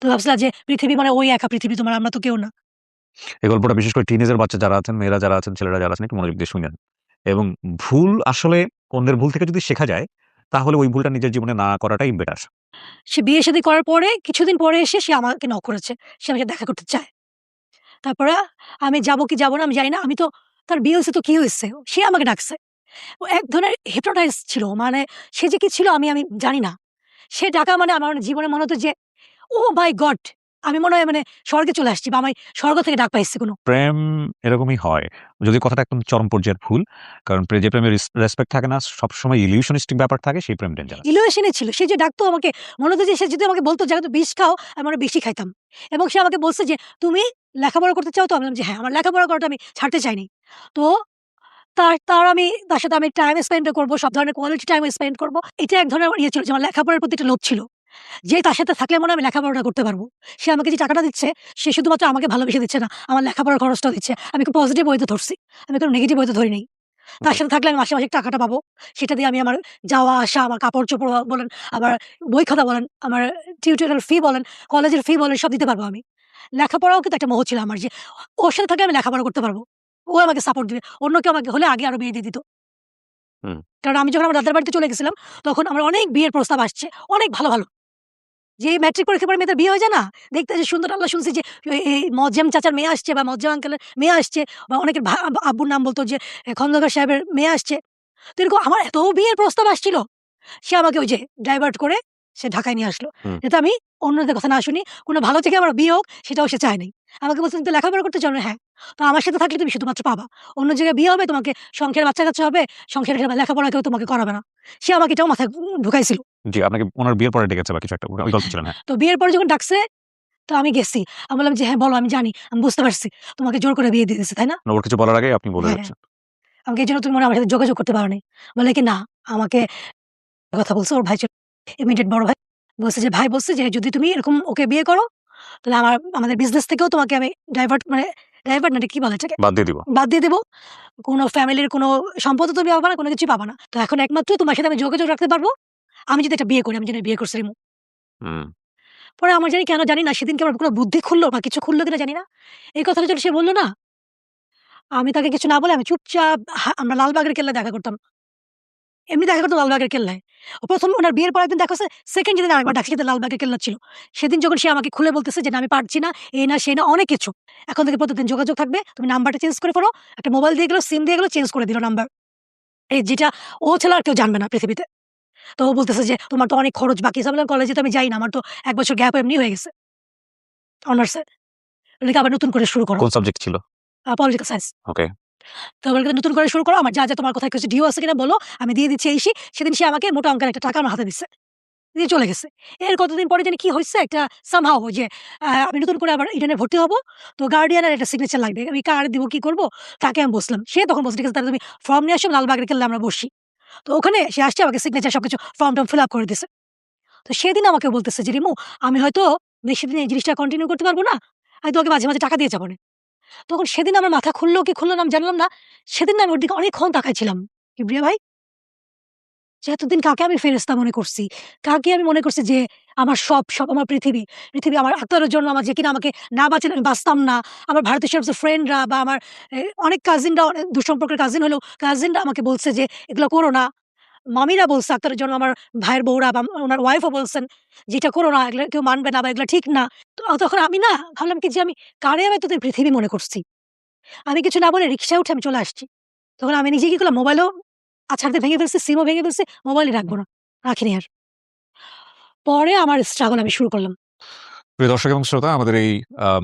তো ভাবছিলা যে পৃথিবী মানে ওই একা পৃথিবী তোমার, আমরা তো কেউ না।" এই গল্পটা বিশেষ করে টিনেজের বাচ্চা যারা আছেন, মেয়েরা যারা আছেন, ছেলেরা যারা আছেন একটু মনোযোগ দিয়ে শুনেন। এবং ভুল আসলে অন্যের ভুল থেকে যদি শেখা যায়, তাহলে ওই ভুলটা নিজের জীবনে না করাটাই বেটার। সে বিয়ে-শাদী করার পরে কিছুদিন পরে এসে সে আমাকে নক করেছে। সে আমার সাথে দেখা করতে চায়। তারপরে আমি যাবো কি যাবো না আমি জানি না। আমি তো তার বিয়ে হইছে তো কি হইছে? সে আমাকে ডাকছে। ও এক ধরনের hypnotize ছিল। মানে সে যে কি ছিল আমি জানি না। সে ডাকা মানে আমার জীবনে মনে হতো যে, ওহ মাই গড! আমি মনে হয় মানে স্বর্গে চলে আসছি বা আমি স্বর্গ থেকে ডাক পাইছি কোনো। প্রেম এরকমই হয়। যদিও কথাটা একদম চরম পর্যায়ের ভুল। কারণ যে প্রেমে রেসপেক্ট থাকে না, সবসময় ইলিউশনিস্টিক ব্যাপার থাকে, সেই প্রেম ডেঞ্জারাস। ইলিউশন ছিল। সে যে ডাকতো আমাকে মনে হতো যে সে যদি আমাকে বলতো যে, "তুমি বিষ খাও" আমি আরো বেশি খাইতাম। এবং সে আমাকে বলছে যে, "তুমি লেখাপড়া করতে চাও তো?" আমি বললাম যে, "হ্যাঁ, আমার লেখাপড়া করাটা আমি ছাড়তে চাইনি।" তো তার সাথে আমি টাইম স্পেন্ড ও করব, সব ধরনের কোয়ালিটি টাইম স্পেন্ড করব। এটা এক ধরনের আমার ইয়ে ছিল যে আমার লেখাপড়ার প্রতি একটা লোভ ছিল। যে তার সাথে থাকলে মনে হয় আমি লেখাপড়াটা করতে পারব। সে আমাকে যে টাকাটা দিচ্ছে, সে শুধুমাত্র আমাকে ভালোবেসে দিচ্ছে না, আমার লেখাপড়ার খরচটাও দিচ্ছে। আমি খুব পজিটিভ ওয়েতে ধরছি। আমি কোনো নেগেটিভ ওয়েতে ধরি নাই। তার সাথে থাকলে আমি মাসে টাকাটা পাবো। সেটা দিয়ে আমি আমার যাওয়া আসা, আমার কাপড়-চোপড় বলেন, আমার বই খাতা বলেন, আমার টিউটোরিয়াল ফি বলেন, কলেজের ফি বলেন সব দিতে পারবো আমি। লেখাপড়াও কিন্তু একটা মোহ ছিল আমার যে ওর সাথে থাকলে আমি লেখাপড়া করতে পারবো। ও আমাকে সাপোর্ট দিবে। অন্য কেউ আমাকে হলে আগে আরো বিয়ে দিয়ে দিত। হুম। কারণ আমি যখন আমার দাদার বাড়িতে চলে গেছিলাম, তখন আমার অনেক বিয়ের প্রস্তাব আসছে। অনেক ভালো। যে মেট্রিক পরীক্ষার পরে মেয়েদের বিয়ে হয়ে যায় না? দেখতে যে সুন্দর আল্লাহ শুনছি যে এই মজ্জেম চাচার মেয়ে আসছে বা মজ্জেম আঙ্কেলের মেয়ে আসছে বা অনেকের আব্বুর নাম বলত যে খন্দকার সাহেবের মেয়ে আসছে। তো এরকম আমার এত বিয়ের প্রস্তাব আসছিল। সে আমাকে ওই যে ডাইভার্ট করে সে ঢাকায় নিয়ে আসলো। হুম। যাতে আমি অন্যদের কথা না শুনি। কোন ভালো থেকে আমার বিয়ে হোক সেটাও সে চায় নাই। আমাকে বলছে, "তুমি তো লেখাপড়া করতে চাও না?" "হ্যাঁ।" "তো আমার সাথে থাকলে তুমি শুধুমাত্র পাবা। অন্য জায়গায় বিয়ে হবে, তোমাকে সংসারে বাচ্চা-কাচ্চা হবে, সংসারে লেখাপড়া কেউ তোমাকে করাবে না।" সে আমাকে এটাও মাথায় ঢুকাইছিল। জি, আপনাকে উনার বিয়ের পরে ডেকেছে বা কিছু একটা ওই গল্প ছিলেন, হ্যাঁ। তো বিয়ের পরে যখন ডাকছে তো আমি গেছি। আমি বললাম যে, "হ্যাঁ, বলো আমি জানি। আমি বুঝতে পারছি। তোমাকে জোর করে বিয়ে দিয়ে দিছে, তাই না?" মানে ওর কিছু বলার আগেই আপনি বলে হ্যাঁ, যাচ্ছেন। আমাকে এজন্য তুমি মনে হয় আমার সাথে যোগাযোগ করতে পারো নাই। বলে কি, "না, আমাকে কথা বলছে ওর ভাই ছিল ইমিডিয়েট বড় ভাই। বলছে যে, ভাই বলছে যে, যদি তুমি এরকম ওকে বিয়ে করো, তাহলে আমাদের বিজনেস থেকেও তোমাকে আমি ডাইভার্ট না এটা কি বলে এটাকে? বাদ দিয়ে দিব। বাদ দিয়ে দেব। কোন ফ্যামিলির কোন সম্পদও তুমি পাবা না, কোন কিছুই পাবা না। তো এখন একমাত্র তোমার সাথে আমি যোগাযোগ রাখতে পারবো। আমি যদি একটা বিয়ে করি, আমি জানি বিয়ে করছি রিমু।" হুম। পরে আমার জানি কেন জানি না সেদিনকে আমার কোন বুদ্ধি খুললো বা কিছু খুললো কিনা জানি না। এই কথাটা যখন সে বলল না, আমি তাকে কিছু না বলে আমি চুপচাপ আমরা লালবাগের কেল্লায় দেখা করতাম। এমনি দেখা করতাম লালবাগের কেল্লায়। ১ম উনার বিয়ের পরের দিন দেখা হইছে, 2nd যেদিন আরেকবার ডাকছি সেদিন লালবাগের কেল্লা ছিল। সেদিন যখন সে আমাকে খুলে বলতেছে যে, "না আমি পারছি না, এই না সেই না অনেক কিছু। এখন থেকে প্রতিদিন যোগাযোগ থাকবে। তুমি নাম্বারটা চেঞ্জ করে ফেলো।" একটা মোবাইল দিয়ে গেল, সিম দিয়ে গেল, চেঞ্জ করে দিল নাম্বার। এই যেটা ও ছাড়া আর কেউ জানবে না পৃথিবীতে। তো ও বলতেছে যে, "তোমার তো অনেক খরচ বাকি আছে।" আমি বললাম, "কলেজে তো আমি যাই না। আমার তো ১ বছর গ্যাপ এমনি হয়ে গেছে অনার্সে। এটাকে আবার নতুন করে শুরু করো।" কোন সাবজেক্ট ছিল? Political science. ওকে। তো বলে নতুন করে শুরু করো। আমার যা তোমার কোথায় কিছু ডিউ আছে কিনা বলো। আমি দিয়ে দিচ্ছি এই সেই। সেদিন সে আমাকে মোটা অঙ্কের একটা টাকা আমার হাতে দিচ্ছে। দিয়ে চলে গেছে। এর কতদিন পরে জানি কি হইছে একটা সামহাউ যে আমি নতুন করে আবার ইডেনে ভর্তি হব। তো গার্ডিয়ানের একটা সিগনেচার লাগবে। আমি কার দিব কি করব? তাকে আমি বসলাম। সে তখন বলছে, "ঠিক আছে তাহলে তুমি ফর্ম নিয়ে আসো লালবাগের কেল্লায় আমরা বসি।" তো ওখানে সে আসছে আমাকে সিগনেচার সবকিছু ফর্ম-টর্ম ফিল আপ করে দিছে। তো সেদিন আমাকে বলতেছে যে, "রিমু আমি হয়তো বেশিদিন এই জিনিসটা কন্টিনিউ করতে পারব না। আমি তোমাকে মাঝে, মাঝে টাকা দিয়ে যাবো নে।" তখন সেদিন আমার মাথা খুললো কি খুললো না আমি জানলাম না। সেদিন না আমি ওর দিকে অনেকক্ষণ তাকাইছিলাম। কিবরিয়া ভাই যে এতদিন কাকে আমি ফেরেশতা মনে করছি? কাকে আমি মনে করছি যে আমার সব আমার পৃথিবী। পৃথিবী আমার আত্মার জন্য আমার যে কিনা আমাকে না বাঁচালে আমি বাঁচতাম না। আমার ভারতীয় সবচেয়ে ফ্রেন্ডরা বা আমার অনেক কাজিনরা অনেক দূরসম্পর্কের কাজিন হলেও কাজিনরা আমাকে বলছে যে, "এগুলো করো না।" মামিরা বলছে আক্তারের জন্য আমার ভাইয়ের বউরা বা উনার ওয়াইফও বলছেন যে, "এটা করো না। এগুলা কেউ মানবে না বা এগুলা ঠিক না।" তো তখন আমি না ভাবলাম কি যে আমি কারে আমি এতদিন পৃথিবী মনে করছি। আমি কিছু না বলে রিক্সায় উঠে আমি চলে আসছি। তখন আমি নিজে কি করলাম মোবাইলও আছাড় দিয়ে ভেঙে ফেলছি, সিমও ভেঙে ফেলছি, মোবাইলই রাখবো না। রাখিনি আর। পরে আমার স্ট্রাগল আমি শুরু করলাম। প্রিয় দর্শক এবং শ্রোতা, আমাদের এই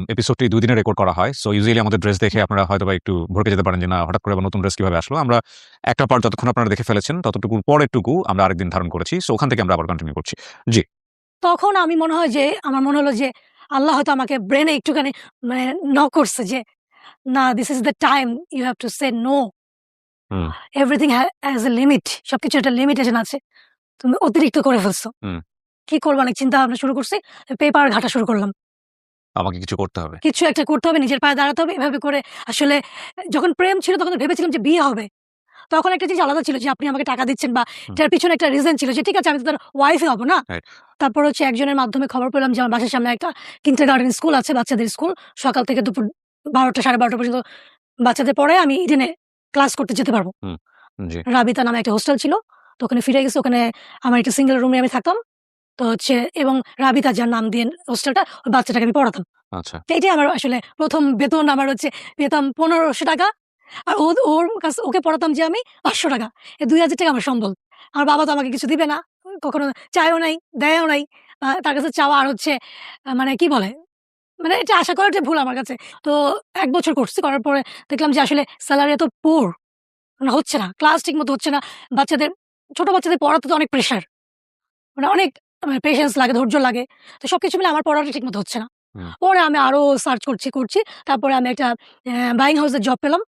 এপিসোডটি ২ দিনে রেকর্ড করা হয়। সো ইউজুয়ালি আমাদের ড্রেস দেখে আপনারা হয়তোবা একটু ভড়কে যেতে পারেন যে না হঠাৎ করে আবার নতুন ড্রেস কিভাবে আসলো। আমরা একটা পার্ট যতক্ষণ আপনারা দেখে ফেলেছেন ততটুকুর পরেরটুকু আমরা আরেকদিন ধারণ করেছি। সো ওখান থেকে আমরা আবার কন্টিনিউ করছি। জি। তখন আমি মনে হয় যে আমার মনে হলো যে আল্লাহ হয়তো আমাকে ব্রেইনে একটুখানি মানে নক করছে যে, "না, this is the time you have to say no. Hmm, everything has a limit. সবকিছুর একটা লিমিটেশন আছে। তুমি অতিরিক্ত করে ফেলছো।" হুম। কি করব অনেক চিন্তা ভাবনা শুরু করছি। পেপার ঘাঁটা শুরু করলাম। আমাকে কিছু করতে হবে। কিছু একটা করতে হবে, নিজের পায়ে দাঁড়াতে হবে। এভাবে করে আসলে যখন প্রেম ছিল তখন তো ভেবেছিলাম যে বিয়ে হবে। তখন একটা জিনিস আলাদা ছিল যে আপনি আমাকে টাকা দিচ্ছেন বা হুম, এটার পিছনে একটা রিজন ছিল যে ঠিক আছে আমি তো তার ওয়াইফই হব না? রাইট। তারপর হচ্ছে একজনের মাধ্যমে খবর পেলাম যে আমার বাসার সামনে একটা কিন্ডারগার্টেন স্কুল আছে, বাচ্চাদের স্কুল। সকাল থেকে দুপুর ১২টা ১২:৩০ পর্যন্ত বাচ্চাদের পড়ায় আমি ইডেনে ক্লাস করতে যেতে পারব। হুম, জি। রাবিতা নামে একটা হোস্টেল ছিল। তো ওখানে ফিরে গেছি। ওখানে আমার একটা সিঙ্গেল রুমে আমি থাকতাম। তো হচ্ছে এবং রাবিতা যার নাম দিয়ে হোস্টেলটা ওই বাচ্চাটাকে আমি পড়াতাম। আচ্ছা। তো এটাই আমার আসলে ১ম বেতন আমার হচ্ছে পেতাম ৳১৫০০ আর ওর কাছে ওকে পড়াতাম যে আমি ৳৫০০। এই ৳২,০০০ আমার সম্বল। আমার বাবা তো আমাকে কিছু দিবে না। কখনো চায়ও নাই, দেয়ও নাই। তার কাছে চাওয়া আর হচ্ছে মানে কি বলে? মানে এটা আশা করাটাই ভুল আমার কাছে। তো ১ বছর করছি। করার পরে দেখলাম যে আসলে সেলারি এত পুয়ার মানে হচ্ছে না। ক্লাস ঠিকমতো হচ্ছে না। বাচ্চাদের ছোট বাচ্চাদের পড়াতে তো অনেক প্রেশার। মানে অনেক পেশেন্স লাগে, ধৈর্য লাগে। তো সবকিছু মিলে আমার পড়াটা ঠিকমতো হচ্ছে না। হুম, পরে আমি আরো সার্চ করছি। তারপরে আমি একটা বাইং হাউস এর জব পেলাম।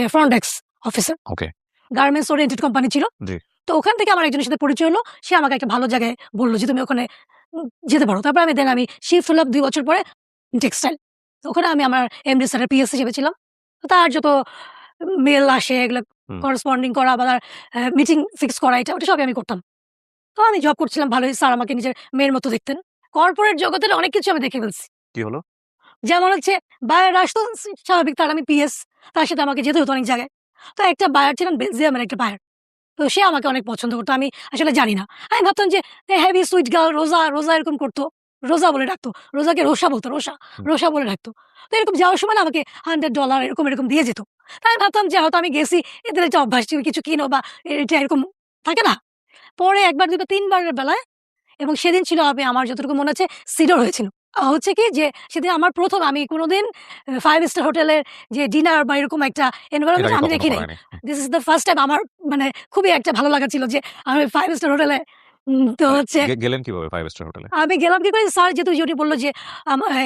Front desk officer. Okay. Garments oriented company ছিল। জি। তো ওখান থেকে আমার একজনের সাথে পরিচয় হলো। সে আমাকে একটা ভালো জায়গায় বলল যে, "তুমি ওখানে যেতে পারো।" তারপরে আমি শিফট হলাম ২ বছর পরে টেক্সটাইল। তো ওখানে আমি আমার এমডি স্যারের পিএস হিসেবে ছিলাম। তো তার যত মেইল আসে এগুলো হুম। করেসপন্ডিং করা বা তার মিটিং ফিক্স করা এটা ওটা সবই আমি করতাম। তো আমি জব করছিলাম ভালোই। স্যার আমাকে নিজের মেয়ের মতো দেখতেন। কর্পোরেট জগতের অনেক কিছু আমি দেখে ফেলছি। কি হলো? যেমন হচ্ছে বায়ার আসতো স্বাভাবিক তার আমি পিএস। তার সাথে আমাকে যেতে হতো অনেক জায়গায়। তো একটা বায়ার ছিলেন বেলজিয়ামের একটা বায়ার। তো সে আমাকে অনেক পছন্দ করতো। আমি আসলে জানি না। আমি ভাবতাম যে হেভি সুইট গার্ল রোজা এরকম করতো। রোজা বলে ডাকতো। রোজাকে রোষা বলতো হুম, রোষা বলে ডাকতো। তো এরকম যাওয়ার সময় না আমাকে $100 এরকম দিয়ে যেত। তাই আমি ভাবতাম যে হয়তো আমি গেছি এদের একটা অভ্যাস তুমি কিছু কিনো বা এটা এরকম থাকে না? পরে ১ বার ২ বার ৩ বারের বেলায় এবং সেদিন ছিল আমার যতটুকু মনে আছে সিডর হয়েছিল। হচ্ছে কি যে সেদিন আমার ১ম আমি কোনদিন 5 স্টার হোটেলের যে ডিনার বা এরকম একটা এর এনভায়রনমেন্ট আগে আমি কখনো দেখি নাই। করেনি। হুম, this is the first time আমার মানে খুবই একটা ভালো লাগা ছিল যে আমি 5 স্টার হোটেলে তো মানে হচ্ছে গেলেন কিভাবে 5 স্টার হোটেলে? আমি গেলাম কি করে, স্যার যেহেতু উনি বলল যে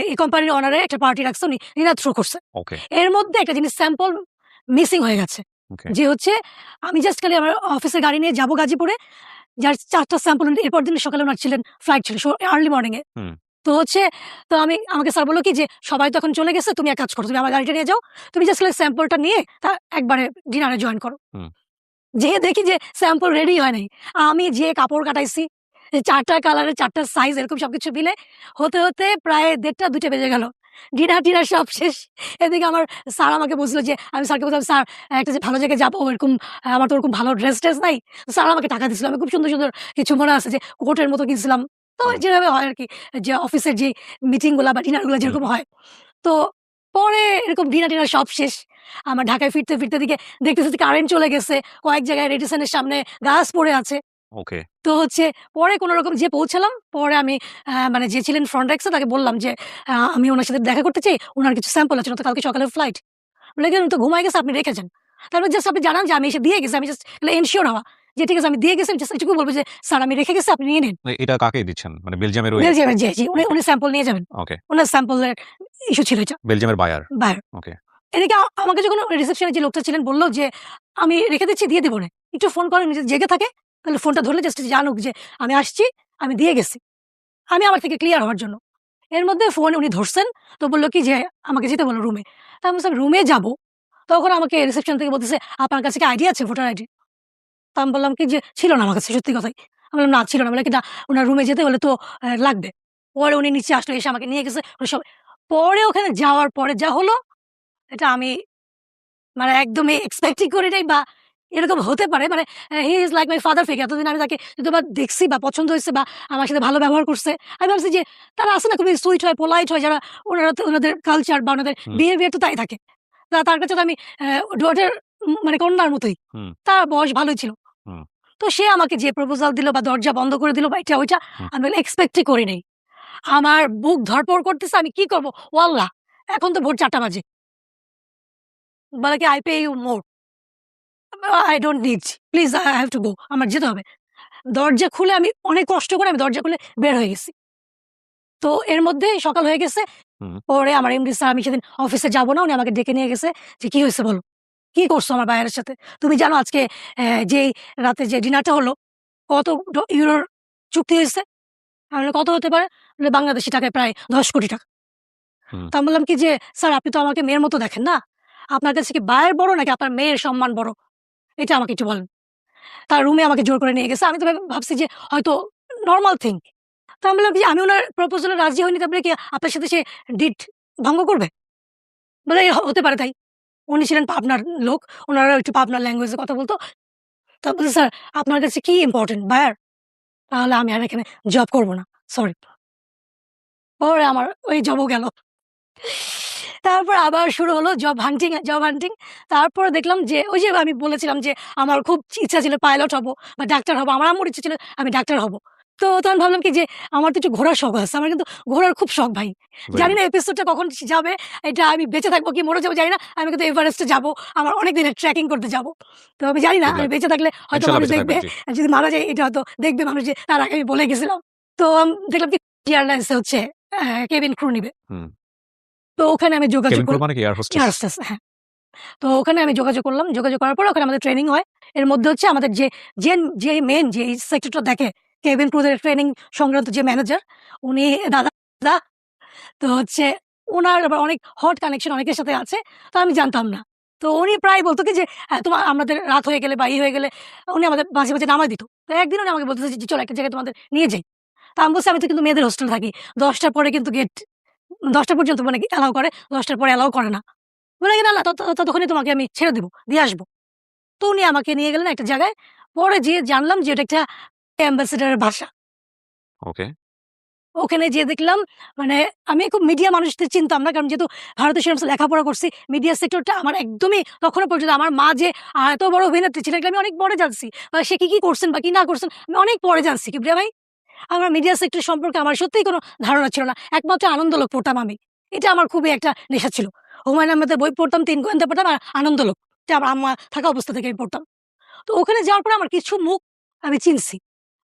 এই কোম্পানির ওনারে একটা পার্টি রাখছে, উনি রিনা থ্রো করছে। ওকে, এর মধ্যে একটা জিনিস স্যাম্পল মিসিং হয়ে গেছে। ওকে। যে হচ্ছে আমি জাস্ট খালি আমার অফিসের গাড়ি নিয়ে যাবো গাজীপুরে। যার ৪ টা স্যাম্পল এরপর দিন সকালে উনার ছিলেন ফ্লাইট ছিল আর্লি মর্নিং এ। হুম, তো হচ্ছে তো আমাকে স্যার বলল কি যে, "সবাই তো এখন চলে গেছে। তুমি এক কাজ করো। তুমি আমার গাড়িটা নিয়ে যাও। তুমি জাস্ট খালি স্যাম্পলটা নিয়ে একবারে ডিনারে জয়েন করো।" হুম। যেয়ে দেখি যে স্যাম্পল রেডি হয় নাই। আমি যেয়ে কাপড় কাটাইছি। ৪ টা কালারের ৪ টা সাইজ এরকম সবকিছু মিলে হতে প্রায় ১:৩০ ২:০০ বেজে গেল। ডিনার-টিনার সব শেষ। এদিকে আমার স্যার আমাকে বলছিল যে আমি স্যারকে বললাম, "স্যার একটা যে ভালো জায়গায় যাবো এরকম আমার তো ওরকম ভালো ড্রেস-টেস নাই।" স্যার আমাকে টাকা দিছিল। আমি খুব সুন্দর কিছু মনে আছে যে কোটের মতো কিনছিলাম। তো হুম, যেভাবে হয় আরকি যে অফিসের যে মিটিং গুলা বা ডিনার গুলা হুম, যেরকম হয়। তো পরে এরকম ডিনার-টিনার সব শেষ। আমার ঢাকায় ফিরতে দিকে দেখতেছি যে কারেন্ট চলে গেছে। কয়েক জায়গায় রেডিসনের সামনে গাছ পড়ে আছে। ওকে। তো হচ্ছে পরে কোনরকম যেয়ে পৌঁছালাম। পরে আমি মানে যে ছিলেন ফ্রন্ট ডেস্কে তাকে বললাম যে, আমি উনার সাথে দেখা করতে চাই। উনার কিছু স্যাম্পল আছে। উনার তো কালকে সকালের ফ্লাইট। বলে কি, "উনি তো ঘুমায় গেছে, আপনি রেখে যান।" তারপর জাস্ট আপনি জানান যে আমি এসে দিয়ে গেছি। আমি জাস্ট এনশিওর হওয়া যে ঠিক আছে আমি দিয়ে গেছি। জাস্ট এটুকু বলব যে, "স্যার আমি রেখে গেছি, আপনি নিয়ে নিন।" এটা কাকে দিচ্ছেন? মানে বেলজিয়ামের ওই? বেলজিয়ামের জি। ওকে, উনি স্যাম্পল নিয়ে যাবেন। ওকে। উনার স্যাম্পলের ইস্যু ছিল এটা। বেলজিয়ামের বায়ার। বায়ার। ওকে। এদিকে আমাকে যখন রিসেপশনে যে লোকটা ছিলেন বলল যে, "আমি রেখে দিচ্ছি, দিয়ে দিবনে। একটু ফোন করেন, যদি জেগে থাকে তাহলে ফোনটা ধরলে জাস্ট জানুক যে আমি আসছি, আমি দিয়ে গেছি।" আমি আমার থেকে ক্লিয়ার হওয়ার জন্য। এর মধ্যে ফোন উনি ধরছেন। তো বলল কি যে আমাকে যেতে বলল রুমে। তো আমি বললাম রুমে যাবো। তখন আমাকে রিসেপশন থেকে বলতেছে, "আপনার কাছে কি আইডি আছে? Voter ID?" তো আমি বললাম কি যে, "ছিল না আমার কাছে, সত্যি কথাই।" আমি বললাম, "না ছিল না।" বলে কি, "না, উনার রুমে যেতে হলে তো লাগবে।" পরে উনি নিচে আসলো, এসে আমাকে নিয়ে গেছে। পরে ওখানে যাওয়ার পরে যা হলো এটা আমি মানে একদমই এক্সপেক্টই করি নাই, বা এরকম হতে পারে। মানে he is like my father figure. এতদিন আমি তাকে যদিওবা দেখছি বা পছন্দ হইছে বা আমার সাথে ভালো ব্যবহার করছে। আমি ভাবছি যে তারা আছে না খুবই সুইট হয়, পোলাইট হয় যারা, ওনারা তো ওনাদের কালচার বা ওনাদের হুম, বিহেভিয়ার তো তাই থাকে। তার কাছে তো আমি ডটার মানে কন্যার মতোই। হুম, তার বয়স ভালোই ছিল। হুম, তো সে আমাকে যে প্রপোজাল দিল বা দরজা বন্ধ করে দিল বা এটা ওইটা হুম। আমি এক্সপেক্টই করি নাই। আমার বুক ধড়ফড় করতেছে, আমি কি করব? ওয়াল্লাহ! এখন তো ভোর ৪ টা বাজে। বলে কি, "I pay you more." I don't need. Please I have to go. আমার যেতে হবে। দরজা খুলে আমি অনেক কষ্ট করে আমি দরজা খুলে বের হয়ে গেছি। তো এর মধ্যে সকাল হয়ে গেছে। হুম, পরে আমার এমডি স্যার, আমি সেদিন অফিসে যাব না। উনি আমাকে ডেকে নিয়ে গেছে যে, "কি হইছে বলো? কি করছো আমার বায়ারের সাথে? তুমি জানো আজকে যেই রাতে যে ডিনারটা হলো কত ইউরোর চুক্তি হইছে?" আমি বললাম, "কত হতে পারে?" বলে, "বাংলাদেশী টাকায় প্রায় ১০ কোটি টাকা।" হুম। তো আমি বললাম কি যে, "স্যার আপনি তো আমাকে মেয়ের মতো দেখেন না? আপনার কাছে কি বায়ার বড় নাকি আপনার মেয়ের সম্মান বড়? এটা আমাকে একটু বলেন।" তার রুমে আমাকে জোর করে নিয়ে গেছে। আমি তো ভাবছি যে হয়তো নরমাল থিং। তো আমি বললাম যে, "আমি উনার প্রপোজাল এ রাজি হইনি, তারপরে কি আপনার সাথে সে ডিট ভঙ্গ করবে?" বলে, হতে পারে তাই।" উনি ছিলেন পাবনার লোক। উনারা একটু পাবনার ল্যাঙ্গুয়েজ এ কথা বলত। তো আমি বলছি, "স্যার আপনার কাছে কি ইম্পোর্টেন্ট বায়ার? তাহলে আমি আর এখানে জব করব না। সরি।" পরে আমার ওই জবও গেল। তারপর আবার শুরু হলো জব হান্টিং। তারপরে দেখলাম যে ওই যে আমি বলেছিলাম যে আমার খুব ইচ্ছা ছিল পাইলট হব বা ডাক্তার হব। আমার আম্মুর ইচ্ছা ছিল আমি ডাক্তার হব। তো তখন ভাবলাম কি যে আমার তো একটু ঘোরার শখ আছে। আমার কিন্তু ঘোরার খুব শখ ভাই। ভেরি জানি গুড। না এপিসোডটা কখন যাবে। এটা আমি বেঁচে থাকবো কি মরে যাবো জানি না। আমি কিন্তু এভারেস্টে যাবো। আমার অনেক দিনের ট্রেকিং করতে যাবো। তো আমি জানি না গুড আমি লাক। বেঁচে থাকলে হয়তো ইনশাআল্লাহ মানুষ বেঁচে দেখবে। থাকবেন। জি। আর যদি মারা যাই এটা হয়তো দেখবে মানুষ যে তার আগে আমি বলে গেছিলাম। তো দেখলাম কি এয়ারলাইন্স এ হচ্ছে কেবিন ক্রু নিবে। হুম। তো ওখানে আমি যোগাযোগ কেবিন ক্রু করলাম। মানে কি এয়ার হোস্টেস? এয়ার হোস্টেস, হ্যাঁ। তো ওখানে আমি যোগাযোগ করলাম। যোগাযোগ করার পরে ওখানে আমাদের ট্রেনিং হয়। এর মধ্যে হচ্ছে আমাদের যে মেইন যে এই সেক্টরটা দেখে কেবিন ক্রুদের ট্রেনিং সংক্রান্ত যে ম্যানেজার, উনি দাদা দা তো হচ্ছে উনার আবার অনেক হট কানেকশন অনেকের সাথে আছে। তো আমি জানতাম না। তো উনি প্রায় বলত কি যে, তোমার আমাদের রাত হয়ে গেলে বা হয়ে গেলে উনি আমাদের মাঝে নামায় দিত। তো একদিন উনি আমাকে বলতেছে যে, "চলো একটা জায়গায় তোমাদের নিয়ে যাই।" তো আমি বলছি, "আমি তো কিন্তু মেয়েদের হোস্টেলে থাকি। ১০ টার পরে কিন্তু গেট ১০ টা পর্যন্ত মানে এলাও করে। ১০ টার পরে এলাও করে না।" বলে কি, "না, ততক্ষণে তোমাকে আমি ছেড়ে দিব, দিয়ে আসবো।" তো উনি আমাকে নিয়ে গেলেন একটা জায়গায়। পরে যেয়ে জানলাম যে এটা একটা অ্যাম্বাসেডরের বাসা। ওকে। ওখানে যেয়ে দেখলাম মানে আমি খুব মিডিয়া মানুষদের চিনতাম না। কারণ যেহেতু ভারতীয় সিনেমাস লেখাপড়া করছি, মিডিয়া সেক্টরটা আমার একদমই তখনো পর্যন্ত আমার মা যে এত বড় অভিনেত্রী ছিলেন এটা আমি অনেক পরে জানছি। বা সে কি করছেন বা কি না করছেন আমি অনেক পরে জানছি। কিবরিয়া ভাই, আমার মিডিয়া সেক্টর সম্পর্কে আমার সত্যিই কোনো ধারণা ছিল না। একমাত্র আনন্দলোক পড়তাম আমি। এটা আমার খুবই একটা নেশা ছিল। হুমায়ূন আহমেদের বই পড়তাম, ৩ গোয়েন্দা পড়তাম আর আনন্দলোক। এটা আমার আম্মা থাকা অবস্থা থেকে আমি পড়তাম। তো ওখানে যাওয়ার পরে আমার কিছু মুখ আমি চিনছি।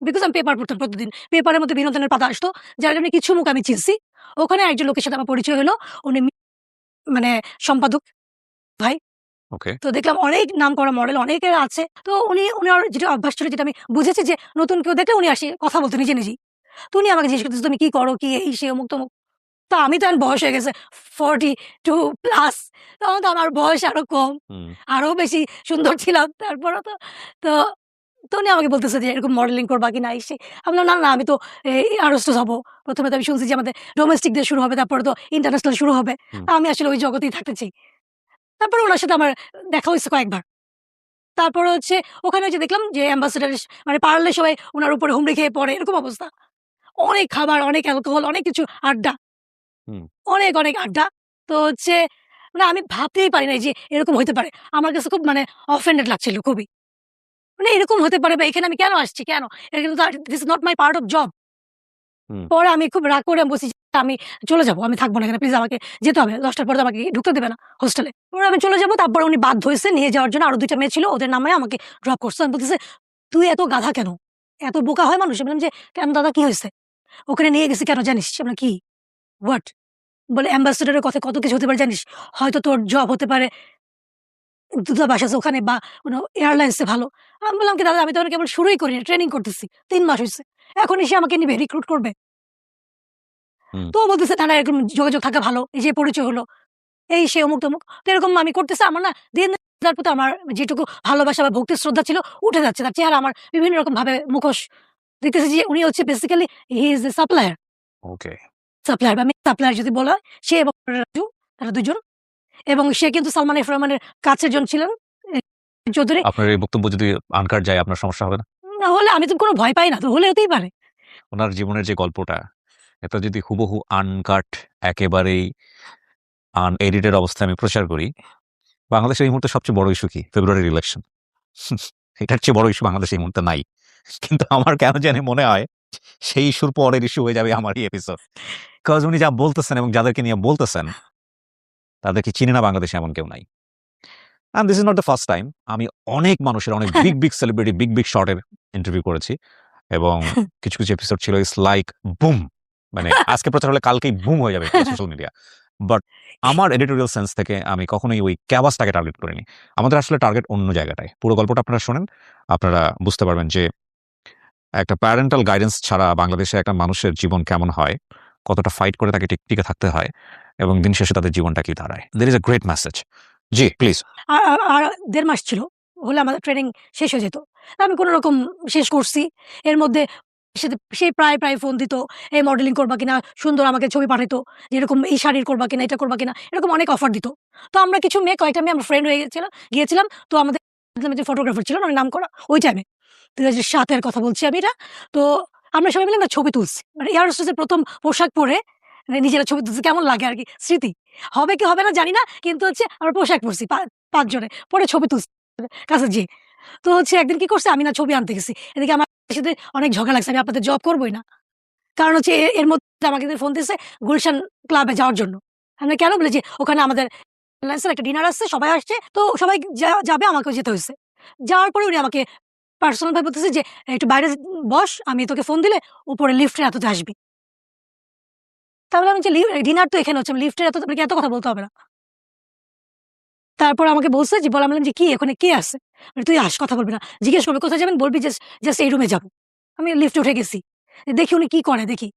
বিকজ আমি পেপার পড়তাম প্রতিদিন। পেপারের মধ্যে বিনোদনের পাতা আসতো, যার কারণে কিছু মুখ আমি চিনছি। ওখানে একজন লোকের সাথে আমার পরিচয় হলো। উনি মানে সম্পাদক ভাই। ওকে। তো দেখলাম অনেক নামকরা মডেল অনেকের আছে। তো উনার যেটা অভ্যাস ছিল, যেটা আমি বুঝেছি যে নতুন কেউ দেখলে উনি আসে কথা বলতো নিজে, নিজেই। তো উনি আমাকে জিজ্ঞেস করতেছে, "তুমি কি করো? কি এই সেই অমুক-তমুক।" তো আমি তো এখন বয়স হয়ে গেছে 42 প্লাস। তখন তো আমার বয়স আরো কম। হুম। আরো বেশি সুন্দর ছিলাম। তারপরেও তো তো উনি আমাকে বলতেছে যে, "এরকম মডেলিং করবা কিনা?" এই সেই। আমি বললাম, "না, আমি তো এয়ারহোস্টেস হবো।" ১ম এ তো আমি শুনছি যে আমাদের ডোমেস্টিক দিয়ে শুরু হবে, তারপরে তো ইন্টারন্যাশনাল শুরু হবে। হুম। আমি আসলে ওই জগতেই থাকতে চাই। তারপরে উনার সাথে আমার দেখা হইছে কয়েকবার। তারপরে হচ্ছে ওখানে ওই যে দেখলাম যে অ্যাম্বাসেডর মানে পারলে সবাই উনার উপরে হুমড়ি খেয়ে পড়ে, এরকম অবস্থা। অনেক খাবার, অনেক অ্যালকোহল, অনেক কিছু আড্ডা। হুম। অনেক আড্ডা। তো হচ্ছে মানে আমি ভাবতেই পারি নাই যে এরকম হইতে পারে। আমার কাছে খুব মানে অফেন্ডেড লাগছিল খুবই। মানে এরকম হতে পারে বা এখানে আমি কেন আসছি? কেন? এটা কিন্তু this is not my part of job. হুম। পরে আমি খুব রাগ করে আমি বলছি যে, "আমি চলে যাবো। আমি থাকবো না এখানে। প্লিজ আমাকে যেতে হবে। ১০ টার পরে তো আমাকে ঢুকতে দেবে না হোস্টেলে।" পরে আমি চলে যাবো। তারপরে উনি বাধ্য হইছে নিয়ে যাওয়ার জন্য। আরো ২ টা মেয়ে ছিল। ওদের নামায় আমাকে ড্রপ করছে। আমি বলতেছে, "তুই এত গাধা কেন? এত বোকা হয় মানুষ?" আমি বললাম যে, "কেন দাদা কি হইছে? ওখানে নিয়ে গেছি কেন জানিস?" আমি বললাম, "কি? হোয়াট?" বলে, "অ্যাম্বাসেডর এর কথায় কত কিছু হতে পারে জানিস? হয়তো তোর জব হতে পারে দূতাবাস আছে ওখানে বা কোনো এয়ারলাইন্স এ ভালো।" আমি বললাম কি, "দাদা আমি তো এখন কেবল শুরুই করিনি। ট্রেনিং করতেছি। ৩ মাস হইছে। এখনই সে আমাকে নিবে, রিক্রুট করবে?" হুম। তো ও বলতেছে, "না, না এরকম যোগাযোগ থাকা ভালো। এই যে পরিচয় হলো। এই সে অমুক-তমুক।" তো এরকম আমি করতেছি। আমার না দিন যার প্রতি আমার যেটুকু ভালোবাসা বা ভক্তি শ্রদ্ধা ছিল উঠে যাচ্ছে। তার চেহারা আমার বিভিন্ন রকম ভাবে মুখোশ। দেখতেছি যে উনি হচ্ছে বেসিক্যালি হি ইস এ সাপ্লায়ার। ওকে। সাপ্লায়ার বা মেইন সাপ্লায়ার যদি বলা হয়, সে এবং রাজু, তারা ২ জন। এবং সে কিন্তু সালমান এফ রহমানের কাছের জন ছিলেন। এ চৌধুরী। আপনার এই বক্তব্য যদি আনকাট যায় আপনার সমস্যা হবে না? না হলে আমি তো কোনো ভয় পাই না। তো হলে হতেই পারে। উনার জীবনের যে গল্পটা, এটা যদি হুবহু আনকাট একেবারেই আনএডিটেড অবস্থায় আমি প্রচার করি, বাংলাদেশের এই মুহূর্তে সবচেয়ে বড় ইস্যু কি? ফেব্রুয়ারির ইলেকশন। এটার চেয়ে বড় ইস্যু বাংলাদেশে এই মুহূর্তে নাই। কিন্তু আমার কেন জানি মনে হয় সেই ইস্যুর পরের ইস্যু হয়ে যাবে আমার এই এপিসোড। কজ উনি যা বলতেছেন এবং যাদেরকে নিয়ে বলতেছেন, তাদেরকে চিনি না বাংলাদেশে এমন কেউ নাই। And this is not the first time. আমি অনেক মানুষের অনেক বিগ সেলিব্রিটি, বিগ শট এর ইন্টারভিউ করেছি এবং কিছু এপিসোড ছিল ইটস লাইক বুম! মানে আজকে প্রচার হলে কালকেই বুম হয়ে যাবে পুরো সোশ্যাল মিডিয়া। বাট আমার এডিটোরিয়াল সেন্স থেকে আমি কখনোই ওই ক্যাবাসটাকে টার্গেট করিনি। আমাদের আসলে টার্গেট অন্য জায়গাটায়। পুরো গল্পটা আপনারা শোনেন, আপনারা বুঝতে পারবেন যে একটা প্যারেন্টাল গাইডেন্স ছাড়া বাংলাদেশে একটা মানুষের জীবন কেমন হয়, কতটা ফাইট করে তাকে টিকে থাকতে হয় এবং দিন শেষে তাদের জীবনটা কি দাঁড়ায়। There is a great message. জি, প্লিজ। আর ১.৫ মাস ছিল। হলে আমাদের ট্রেনিং শেষ হয়ে যেত। আমি কোনরকম শেষ করছি। এর মধ্যে সে প্রায় ফোন দিত। "এই মডেলিং করবা কিনা?" সুন্দর আমাকে ছবি পাঠাইতো। যে এরকম এই শাড়ির করবা কিনা, এটা করবা কিনা? এরকম অনেক অফার দিত। তো আমরা কিছু মেয়ে, কয়েকটা মেয়ে আমরা ফ্রেন্ড হয়ে গিয়েছিলাম। তো আমাদের যে ফটোগ্রাফার ছিল অনেক নামকরা ওই টাইমে। ২০০৭ এর কথা বলছি আমি এটা। তো আমরা সবাই মিলে না ছবি তুলছি। মানে এয়ার হোস্টেস এর ১ম পোশাক পরে মানে নিজেরা ছবি তুলছি। কেমন লাগে আরকি স্মৃতি। হবে কি হবে না জানি না। কিন্তু হচ্ছে আমরা পোশাক পরছি ৫ জনে। পরে ছবি তুলছি কাছে যেয়ে। তো হচ্ছে একদিন কি করছে, আমি না ছবি আনতে গেছি। এদিকে আমার সাথে অনেক ঝগড়া লাগছে। আমি আপনাদের জব করবই না। কারণ হচ্ছে এর মধ্যে আমাকে ফোন দিছে গুলশান ক্লাবে যাওয়ার জন্য। আমি কেন বলি যে ওখানে আমাদের এয়ারলাইন্স এর একটা ডিনার আসছে, সবাই আসছে। তো সবাই যাবে আমাকেও যেতে হইছে। যাওয়ার পরে উনি আমাকে পার্সোনাল ভাবে বলতেছে যে, "একটু বাইরে বস। আমি তোকে ফোন দিলে উপরে লিফটের এততে আসবি।" তা বললাম যে, ডিনার তো এখানে হচ্ছে। লিফটের এত আপনাকে এত কথা বলতে হবে না।" তারপর আমাকে বলছে যে আমি বললাম যে, "কি ওখানে কে আছে?" বলে, "তুই আস, কথা বলবি না। জিজ্ঞেস করবে কোথায় যাবেন বলবি জাস্ট এই রুমে যাবো।" আমি লিফটে উঠে গেছি। দেখি উনি কি করে দেখি।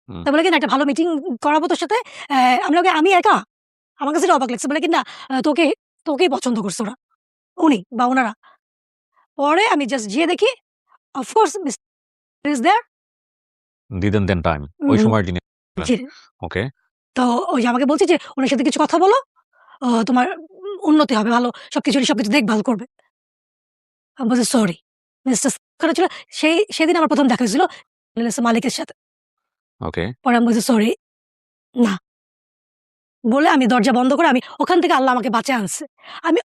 হুম। তা বলে কি না, "একটা ভালো মিটিং করাবো তোর সাথে।" আমি বললাম, "আমি একা?" আমার কাছে এটা অবাক লাগছে। বলে কি না, তোকেই পছন্দ করছে ওরা। উনি বা উনারা। পরে আমি জাস্ট যেয়ে দেখি of course mister is there. Didn't then time ওই উম সময়ের যিনি ছিলেন। জি। ওকে। তো ওই যে আমাকে বলছে যে, "উনার সাথে কিছু কথা বলো। তোমার উন্নতি হবে ভালো। সবকিছু দেখভাল করবে।" আমি বলছি, "সরি।" মেসেজটা করা ছিল। সেদিন আমার ১ম দেখা হয়েছিল মালিকের সাথে। ওকে। পরে আমি বলছি, "সরি, না।" বলে আমি দরজা বন্ধ করে আমি ওখান থেকে আল্লাহ আমাকে বাঁচায় আনছে।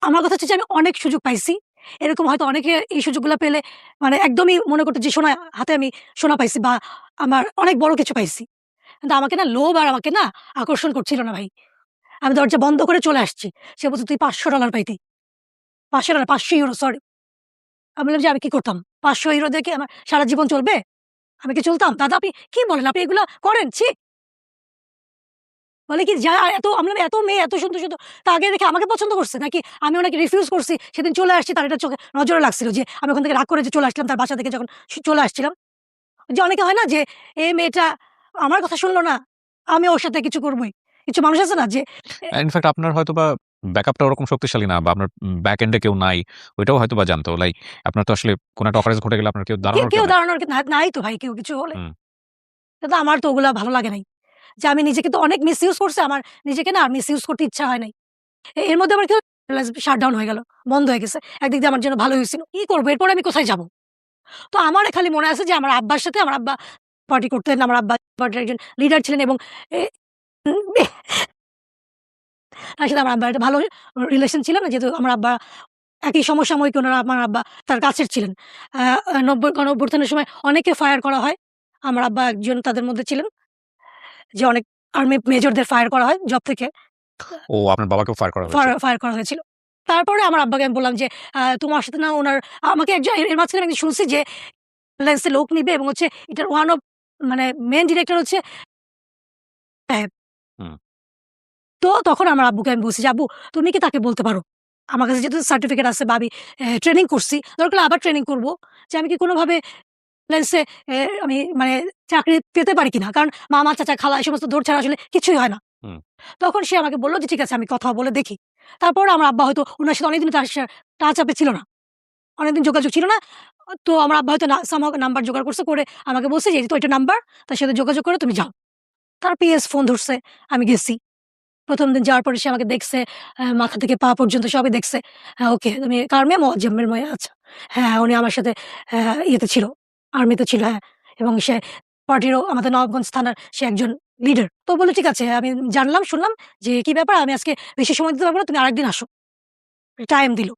আমার কথা হচ্ছে যে আমি অনেক সুযোগ পাইছি। এরকম হয়তো অনেকে এই সুযোগগুলা পেলে মানে একদমই মনে করত যে হাতে আমি সোনা পাইছি বা আমার অনেক বড় কিছু পাইছি। কিন্তু আমাকে না লোভ আর আমাকে না আকর্ষণ করছিল না ভাই। আমি দরজা বন্ধ করে চলে আসছি। সে বলছে, "তুই $৫০০ পাইতি।" $৫০০ €৫০০ সরি। আমি বললাম যে, "আমি কি করতাম? ৫০০ ইউরো দিয়ে কি আমার সারা জীবন চলবে? আমি কি চলতাম? দাদা আপনি কি বলেন? আপনি এগুলা করেন? ছি!" বলে কি, "যা এত" আমি বললাম, "এত মেয়ে এত সুন্দর, সুন্দর তাকে দেখে আমাকে পছন্দ করছে নাকি আমি ওনাকে রিফিউজ করছি? সেদিন চলে আসছি তার এটা চোখে নজরে লাগছিল যে আমি ওখান থেকে রাগ করে যে চলে আসলাম তার বাসা থেকে যখন চলে আসছিলাম।" যে অনেকে হয় না যে এই মেয়েটা আমার কথা শুনল না, আমি ওর সাথে কিছু করবই। কিছু মানুষ আছে না যে এ ইনফেক্ট আপনার হয়তোবা ব্যাকআপটা ওরকম শক্তিশালী না বা আপনার ব্যাক এন্ড এ কেউ নাই। ওইটাও হয়তোবা জানতো। লাইক আপনার তো আসলে কোন একটা অকারেন্স ঘটে গেলে আপনার কেউ দাঁড়ানোর কেউ কেউ নাই। দাঁড়ানোর নাই তো ভাই কেউ কিছু হলে। হুম। কিন্তু আমার তো ওগুলা ভালো লাগে নাই। যে আমি নিজেকে তো অনেক মিসইউজ করছে, আমার নিজেকে না আর মিসইউজ করতে ইচ্ছা হয় নাই। এর মধ্যে আবার কি শাটডাউন হয়ে গেল। বন্ধ হয়ে গেছে। একদিক দিয়ে আমার জন্য ভালো হয়েছিল। কি করব? এরপরে আমি কোথায় যাব? তো আমার খালি মনে আছে যে আমার আব্বার সাথে আমার আব্বা পার্টি করতেন। আমার আব্বা পার্টির একজন লিডার ছিলেন এবং এ তার সাথে আমার আব্বার একটা ভালো রিলেশন ছিল না যেহেতু আমার আব্বা একই সমসাময়িক উনারা আমার আব্বা তার কাছের ছিলেন। আ ৯০ গণঅভ্যুত্থানের সময় অনেকে ফায়ার করা হয়। আমার আব্বা একজন তাদের মধ্যে ছিলেন। যে অনেক আর্মি মেজরদের ফায়ার করা হয় জব থেকে। ও আপনার বাবাকেও ফায়ার করা হয়েছে। ফায়ার করা হয়েছিল। তারপরে আমার আব্বাকে আমি বললাম যে, তোমার সাথে না উনার" আমাকে একজন এর মাঝখানে আমি শুনছি যে রিলায়েন্স এ লোক নিবে এবং হচ্ছে এটার ওয়ান অফ মানে মেইন ডিরেক্টর হচ্ছে সাহেব। হুম। তো তখন আমার আব্বুকে আমি বলছি যে, "আব্বু তুমি কি তাকে বলতে পারো? আমার কাছে যেহেতু সার্টিফিকেট আছে বা আমি ট্রেনিং করছি, দরকার হলে আবার ট্রেনিং করব। যে আমি কি কোনোভাবে রিলায়েন্স এ আমি মানে চাকরি পেতে পারি কিনা?" কারণ মামা, চাচা, খালা এই সমস্ত দৌড় ছাড়া আসলে কিছুই হয় না। হুম। তখন সে আমাকে বলল যে, "ঠিক আছে আমি কথা বলে দেখি।" তারপরে আমার আব্বা হয়তো উনার সাথে অনেকদিন তার টাচ আপ এ ছিল না। অনেকদিন যোগাযোগ ছিল না। তো আমার আব্বা হয়তো সামহাউ নাম্বার জোগাড় করছে, করে আমাকে বলছে যে, "এই তো এটা নাম্বার। তার সাথে যোগাযোগ করে তুমি যাও।" তার পিএস ফোন ধরছে। আমি গেছি। ১ম দিন যাওয়ার পরে সে আমাকে দেখছে। মাথা থেকে পা পর্যন্ত সবই দেখছে। হ্যাঁ, ওকে। তুমি কার মেয়ে? মোয়াজ্জেমের মেয়ে। আচ্ছা। হ্যাঁ, উনি আমার সাথে ইয়েতে ছিল, আর্মিতে ছিল, হ্যাঁ। এবং সে পার্টিরও আমাদের নবাবগঞ্জ থানার সে একজন লিডার। তো বলল, "ঠিক আছে।" আমি জানলাম, শুনলাম যে, "কি ব্যাপার? আমি আজকে বেশি সময় দিতে পারব না। তুমি আরেকদিন আসো।" টাইম দিল।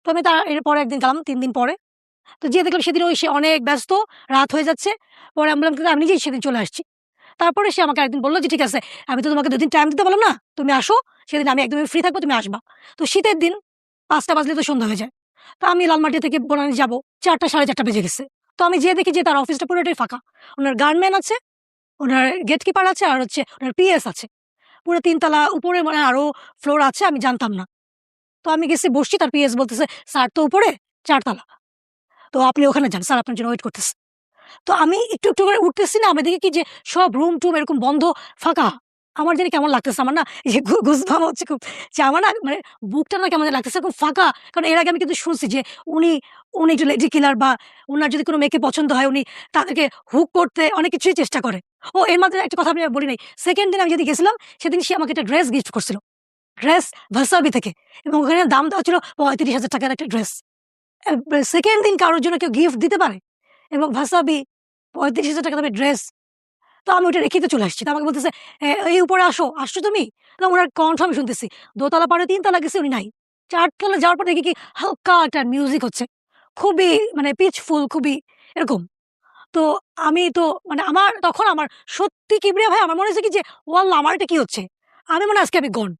তো আমি তার এরপরে একদিন গেলাম ৩ দিন পরে। তো যেয়ে দেখলাম সেদিনও সে অনেক ব্যস্ত, রাত হয়ে যাচ্ছে। পরে আমি বললাম, "কিন্তু আমি নিজেই সেদিন চলে আসছি।" তারপরে সে আমাকে আরেকদিন বলল যে, "ঠিক আছে, আমি তো তোমাকে ২ দিন টাইম দিতে পারলাম না। তুমি আসো। সেদিন আমি একদমই ফ্রি থাকবো, তুমি আসবা।" তো শীতের দিন ৫টা বাজলে তো সন্ধ্যা হয়ে যায়। তো আমি লালমাটিয়া থেকে বনানী যাবো। ৪টা ৪:৩০ বেজে গেছে। তো আমি যেয়ে দেখি যে তার অফিসটা পুরোটাই ফাঁকা। উনার গানম্যান আছে, উনার গেটকিপার আছে আর হচ্ছে উনার পিএস আছে। পুরো ৩ তলা উপরে মানে আরো ফ্লোর আছে আমি জানতাম না। তো আমি গেছি বসছি, তার পিএস বলতেছে, "স্যার তো উপরে ৪ তলা। তো আপনি ওখানে যান। স্যার আপনার জন্য ওয়েট করতেছে।" তো আমি একটু, একটু করে উঠতেছি না, আমি দেখি কি যে সব রুম-টুম এরকম বন্ধ, ফাঁকা। আমার জানি কেমন লাগতেছে। আমার না এই যে গুজবাম্প হচ্ছে খুব, যে আমার না মানে বুকটা না কেমন জানি লাগতেছে, এরকম ফাঁকা। কারণ এর আগে আমি কিন্তু শুনছি যে উনি, উনি একটু লেডি কিলার বা উনার যদি কোনো মেয়েকে পছন্দ হয় উনি তাদেরকে হুক করতে অনেক কিছুই চেষ্টা করে। ও এর মাঝে একটা কথা আমি আর বলি নাই। 2nd দিন আমি যেদিন গেছিলাম সেদিন সে আমাকে একটা ড্রেস গিফট করছিল। ড্রেস ভার্সাবি থেকে, এবং ওখানে দাম দেওয়া ছিল ৳৩৫,০০০ একটা ড্রেস। 2nd দিন কারোর জন্য কেউ গিফট দিতে পারে? এবং ভার্সাবি ৳৩৫,০০০ দামের ড্রেস। তো আমি ওটা রেখেই তো চলে আসছি। তো আমাকে বলতেছে, এই উপরে আসো, আসছো তুমি?" তো উনার কণ্ঠ আমি শুনতেছি। দোতলা পারে ৩ তলা গেছি, উনি নাই। ৪ তলা যাওয়ার পর দেখি কি হালকা একটা মিউজিক হচ্ছে। খুবই মানে পিচফুল, খুবই এরকম। তো আমি তো মানে তখন আমার সত্যি কিবরিয়া ভাই, আমার মনে হয়েছে কি যে, "ও আল্লাহ! আমার এটা কি হচ্ছে?" আমি মনে হয় আজকে আমি গন।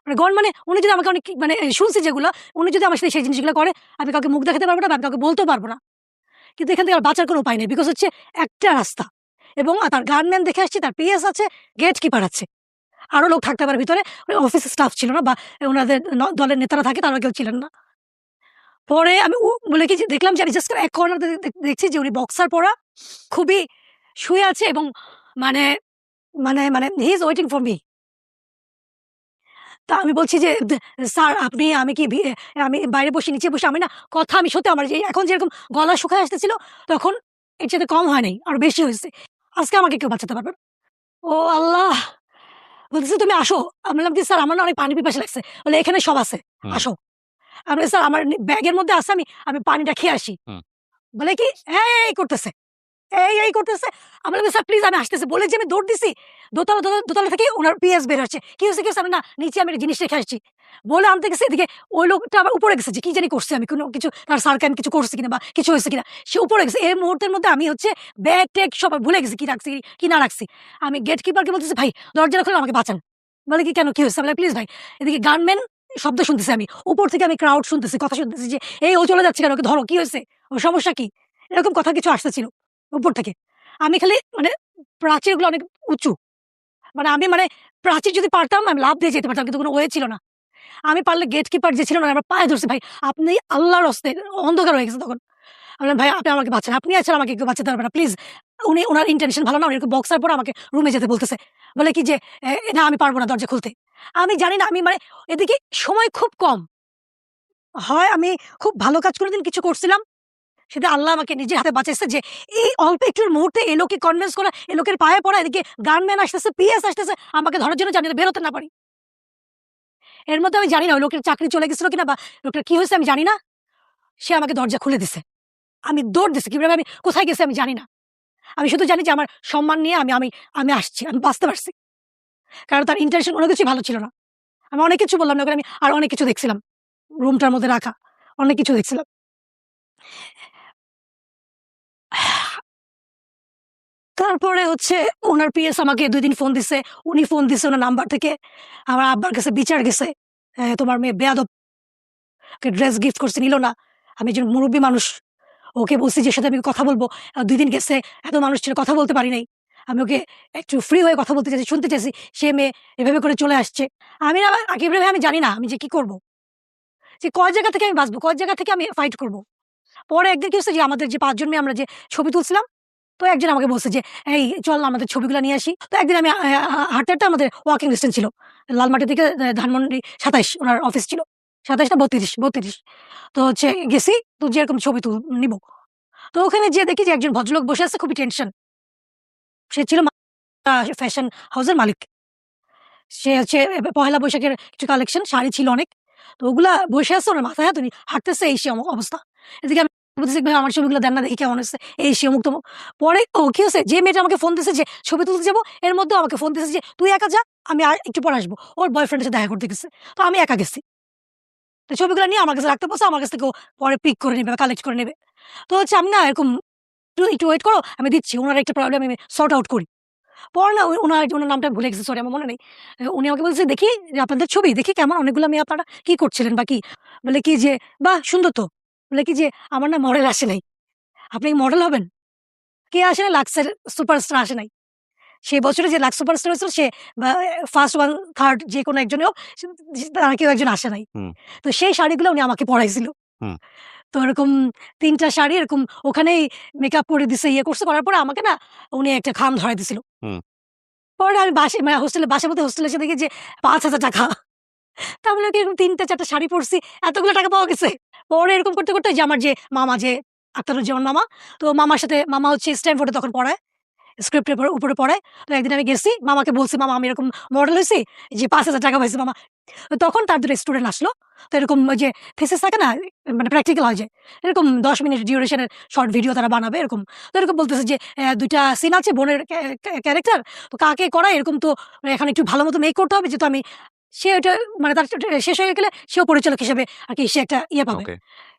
মানে গন মানে উনি যদি আমাকে অনেক মানে শুনছি যেগুলো, উনি যদি আমার সাথে সেই জিনিসগুলো করে, আমি কাউকে মুখ দেখাতে পারব না বা আমি কাউকে বলতেও পারব না। কিন্তু এখান থেকে আর বাঁচার কোনো উপায় নেই। বিকজ হচ্ছে একটা রাস্তা, এবং তার গানম্যান দেখে আসছি, তার পিএস আছে, গেট কিপার আছে। আরো লোক থাকতে পারে ভিতরে। ওই অফিসের স্টাফ ছিল না বা উনাদের দলের নেতারা থাকে, তারা কেউ ছিলেন না। পরে আমি বলে কি যে দেখলাম যে আমি জাস্ট এক কর্নার দেখছি যে উনি বক্সার পরা, খুবই শুয়ে আছে এবং মানে মানে he is waiting for me. তা আমি বলছি যে, "স্যার আপনি আমি কি আমি বাইরে বসে নিচে বসে আমি না কথা আমি সত্যি আমার যে এখন যেরকম গলা শুকায় আসতেছিল, তখন এর চাইতে কম হয় নাই। আরো বেশি হয়েছে। আজকে আমাকে কেউ বাঁচাতে পারবে না।" ও আল্লাহ! বলতেছে, "তুমি আসো।" আমি বললাম কি, "স্যার আমার না অনেক পানি পিপাসা লাগছে।" বলে, "এখানে সব আছে। হুম। আসো।" আমি বলি, "স্যার আমার ব্যাগের মধ্যে আছে, আমি পানিটা খেয়ে আসি।" হুম। বলে কি, এই করতেছে। এই করতেছে। আমি বললাম, "স্যার প্লিজ আমি আসতেছি।" বলে যে আমি দৌড় দিছি। দোতলা থেকে উনার পিএস বের হচ্ছে। "কি হইছে, কি হইছে?" আমি, "না, নিচে আমি একটা জিনিস রেখে আসছি।" বলে আনতে গেছে, এদিকে ওই লোকটা আবার উপরে গেছে যে কি জানি করছি আমি, কোনো কিছু তার স্যারকে আমি কিছু করছি কিনা বা কিছু হইছে কিনা। সে উপরে গেছে। এই মুহূর্তের মধ্যে আমি হচ্ছে ব্যাগ-ট্যাগ সব ভুলে গেছি কি রাখছি, কি না রাখছি। আমি গেট কিপারকে বলতেছি, "ভাই দরজাটা খুলে আমাকে বাঁচান।" বলে কি, "কেন কি হইছে?" আমি বললাম, "প্লিজ ভাই, এদিকে গানম্যান শব্দ শুনতেছি আমি। উপর থেকে আমি ক্রাউড শুনতেছি, কথা শুনতেছি যে, "এই ও চলে যাচ্ছে কেন? ওকে ধরো, কি হয়েছে? ওর সমস্যা কি?" এরকম কথা কিছু আসতেছিল উপর থেকে। আমি খালি মানে প্রাচীরগুলো অনেক উঁচু। আমি প্রাচীর যদি পারতাম আমি লাফ দিয়ে যেতে পারতাম। কিন্তু কোন ওয়ে ছিল না। আমি পারলে গেট কিপার যে ছিল না আমার পায়ে ধরছি, "ভাই আপনি আল্লাহর হস্তে" অন্ধকার হয়ে গেছে তখন। আমি বললাম, "ভাই আপনি আমাকে বাঁচান। আপনি ছাড়া আমাকে কেউ বাঁচাতে পারবে না। প্লিজ।" উনার ইনটেনশন ভালো না। উনি এরকম বক্সার পরে আমাকে রুমে যেতে বলতেছে। বলে কি যে, "না আমি পারব না দরজা খুলতে।" আমি জানি না এদিকে সময় খুব কম। হয় আমি খুব ভালো কাজ কোনদিন কিছু করছিলাম, সেটা আল্লাহ আমাকে নিজের হাতে বাঁচাইছে যে এই অল্প একটুর মুহূর্তে এই লোককে কনভিন্স করা, এই লোকের পায়ে পড়া, এদিকে গানম্যান আসতেছে, পিএস আসতেছে আমাকে ধরার জন্য জানি না বেরোতে না পারি। এর মধ্যে আমি জানি না ওই লোকের চাকরি চলে গেছিল কিনা বা লোকটার কি হয়েছে আমি জানি না। সে আমাকে দরজা খুলে দিছে। আমি দৌড় দিছি। কিভাবে আমি কোথায় গেছি আমি জানি না। আমি শুধু জানি যে আমার সম্মান নিয়ে আমি আমি আমি আসছি। আমি বাঁচতে পারছি। কারণ তার ইনটেনশন কোনো কিছুই ভালো ছিল না। আমি অনেক কিছু বললাম না ওকে আমি আর অনেক কিছু দেখছিলাম। রুমটার মধ্যে রাখা। অনেক কিছু দেখছিলাম। তারপরে হচ্ছে উনার পিএস আমাকে ২ দিন ফোন দিছে। উনি ফোন দিছে উনার নাম্বার থেকে। আমার আব্বার কাছে বিচার গেছে। তোমার মেয়ে বেয়াদব। ওকে ড্রেস গিফট করছে, নিল না। আমি একজন মুরুব্বি মানুষ। ওকে বলছি যে, "এর সাথে আমি কথা বলব।" ২ দিন গেছে। এত মানুষ ছিল কথা বলতে পারি নাই। আমি ওকে একটু ফ্রি হয়ে কথা বলতে চাইছি, শুনতে চাইছি। সে মেয়ে এভাবে করে চলে আসছে। আমি না একেবারে আমি জানি না আমি যে কি করব? যে কয় জায়গা থেকে আমি বাঁচবো? কয় জায়গা থেকে আমি ফাইট করব? পরে একদিন কি হইছে যে আমাদের যে ৫ জন মেয়ে আমরা যে ছবি তুলছিলাম, তো একজন আমাকে বলছে যে, "এই চল না আমাদের ছবিগুলা নিয়ে আসি।" তো একদিন আমি হাঁটতে, হাঁটতে আমাদের ওয়াকিং ডিসট্যান্স ছিল। লালমাটি থেকে ধানমন্ডি ২৭ উনার অফিস ছিল। ২৭ না ৩২, ৩২ তো হচ্ছে গেছি। তো যেরকম ছবি নিবো। তো ওখানে যেয়ে দেখি যে একজন ভদ্রলোক বসে আছে খুবই টেনশন। সে ছিল ফ্যাশন হাউসের মালিক। সে হচ্ছে পহেলা বৈশাখের কিছু কালেকশন শাড়ি ছিল অনেক। তো ওগুলা বসে আছে ওনার মাথায় হাত, উনি হাঁটতেছে এই সেই অবস্থা। এদিকে আমি বলতেছি, "ভাই আমার ছবিগুলো দেন না দেখি কেমন হইছে।" এই সেই অমুক তমুক। পরে কি হইছে যে মেয়েটা আমাকে ফোন দিছে যে ছবি তুলতে যাবো, এর মধ্যেও আমাকে ফোন দিছে যে, "তুই একা যা, আমি আর একটু পরে আসবো।" ওর বয়ফ্রেন্ড এর সাথে দেখা করতে গেছে। তো আমি একা গেছি। তো ছবিগুলো নিয়ে আমার কাছে রাখতে বলছে, আমার কাছ থেকে ও পরে পিক করে নিবে বা কালেক্ট করে নেবে। তো হচ্ছে আমি না এরকম, একটু ওয়েট করো আমি দিচ্ছি। উনার একটা প্রবলেম আমি সর্ট আউট করি।" পরে না উনার নামটা ভুলে গেছি, সরি আমার মনে নেই। উনি আমাকে বলছে, "দেখি যে আপনাদের ছবি দেখি কেমন? অনেকগুলো মেয়ে আপনারা কি করছিলেন বা কি?" বলে কি যে, "বাহ! সুন্দর তো।" বলে কি যে, "আমার না মডেল আসে নাই। আপনি কি মডেল হবেন?" কে আসে নাই? লাক্সের সুপারস্টার আসে নাই। সেই বছরে যে লাক্স সুপারস্টার হয়েছিল সে বা ফার্স্ট 1, 3rd যেকোনো একজনই হোক, তারা কেউ একজন আসে নাই। হুম, তো সেই শাড়িগুলো উনি আমাকে পড়াইছিল। হুম, তো এরকম ৩ টা শাড়ি এরকম ওখানেই মেকআপ করে দিছে, ইয়ে করছে, করার পরে আমাকে না উনি একটা খাম ধরাই দিছিল। হুম। পরে আমি বাসায় বলতে হোস্টেলে এসে দেখি যে ৳৫,০০০। তা আমি বললাম কি এরকম ৩ টা ৪ টা শাড়ি পড়ছি, এতগুলো টাকা পাওয়া গেছে। পরে এরকম করতে, করতে যে আমার যে মামা যে আখতারুজ্জামান মামা, তো মামার সাথে মামা হচ্ছে স্ট্যানফোর্ডে তখন পড়ায়। স্ক্রিপ্টের উপরে পড়ায়। তো একদিন আমি গেছি, মামাকে বলছি, "মামা আমি এরকম মডেল হইছি, যে ৳৫,০০০ পাইছি মামা।" তো তখন তার ২ টা স্টুডেন্ট আসলো। তো এরকম ওই যে থিসিস থাকে না? মানে প্র্যাকটিক্যাল হয় যে, এরকম ১০ মিনিট ডিউরেশন এর শর্ট ভিডিও তারা বানাবে এরকম। তো এরকম বলতেছে যে, ২ টা সিন আছে বোনের ক্যারেক্টার। তো কাকে করায় এরকম তো এখন একটু ভালো মতো মেক করতে হবে যেহেতু আমি, সে ওইটা মানে তার শেষ হয়ে গেলে সেও পরিচালক হিসেবে আরকি সে একটা ইয়ে পাবে। ওকে।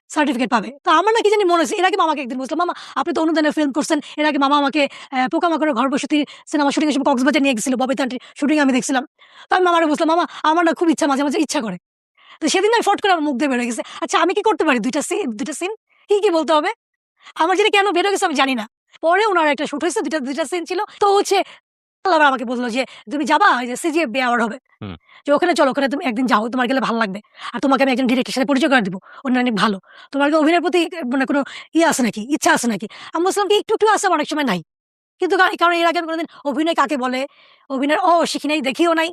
সার্টিফিকেট পাবে। তো আমার না কি জানি মনে হইছে। এর আগে মামাকে একদিন বলছিলাম, "মামা আপনি তো অনুদানে ফিল্ম করছেন।" এর আগে মামা আমাকে পোকামাকড়ের ঘর বসতি সিনেমা শুটিং এর সময় কক্সবাজার নিয়ে গেছিল। ববিতা আন্টির শুটিং আমি দেখছিলাম। তো আমি মামারে বলছিলাম, "মামা আমার না খুব ইচ্ছা, মাঝে, মাঝে ইচ্ছা করে।" তো সেদিন আমি ফট করে আমার মুখ দিয়ে বের হয়ে গেছে। আচ্ছা আমি কি করতে পারি ২ টা সিন? কি বলতে হবে? আমার জানি কেন বের হয়ে গেছে আমি জানি না। পরে উনার একটা শুট হইছে ২ টা সিন ছিল। তো হচ্ছে আবার আমাকে বলল যে, "তুমি যাবা? ওই যে সিজিএফ অ্যাওয়ার্ড হবে। হুম, যে ওখানে চলো, ওখানে তুমি একদিন যাও। তোমার গেলে ভাল লাগবে। আর তোমাকে আমি একজন ডিরেক্টরের সাথে পরিচয় করে দিব। উনি অনেক ভালো। তোমার কি অভিনয়ের প্রতি মানে কোনো ইয়ে আছে নাকি? ইচ্ছা আছে নাকি?" আমি বলছিলাম কি, "একটু, একটু আছে, অনেক সময় নাই।" কিন্তু কারণ এর আগে আমি কোনদিন অভিনয় কাকে বলে, অভিনয়ের শিখি নাই, দেখিও নাই।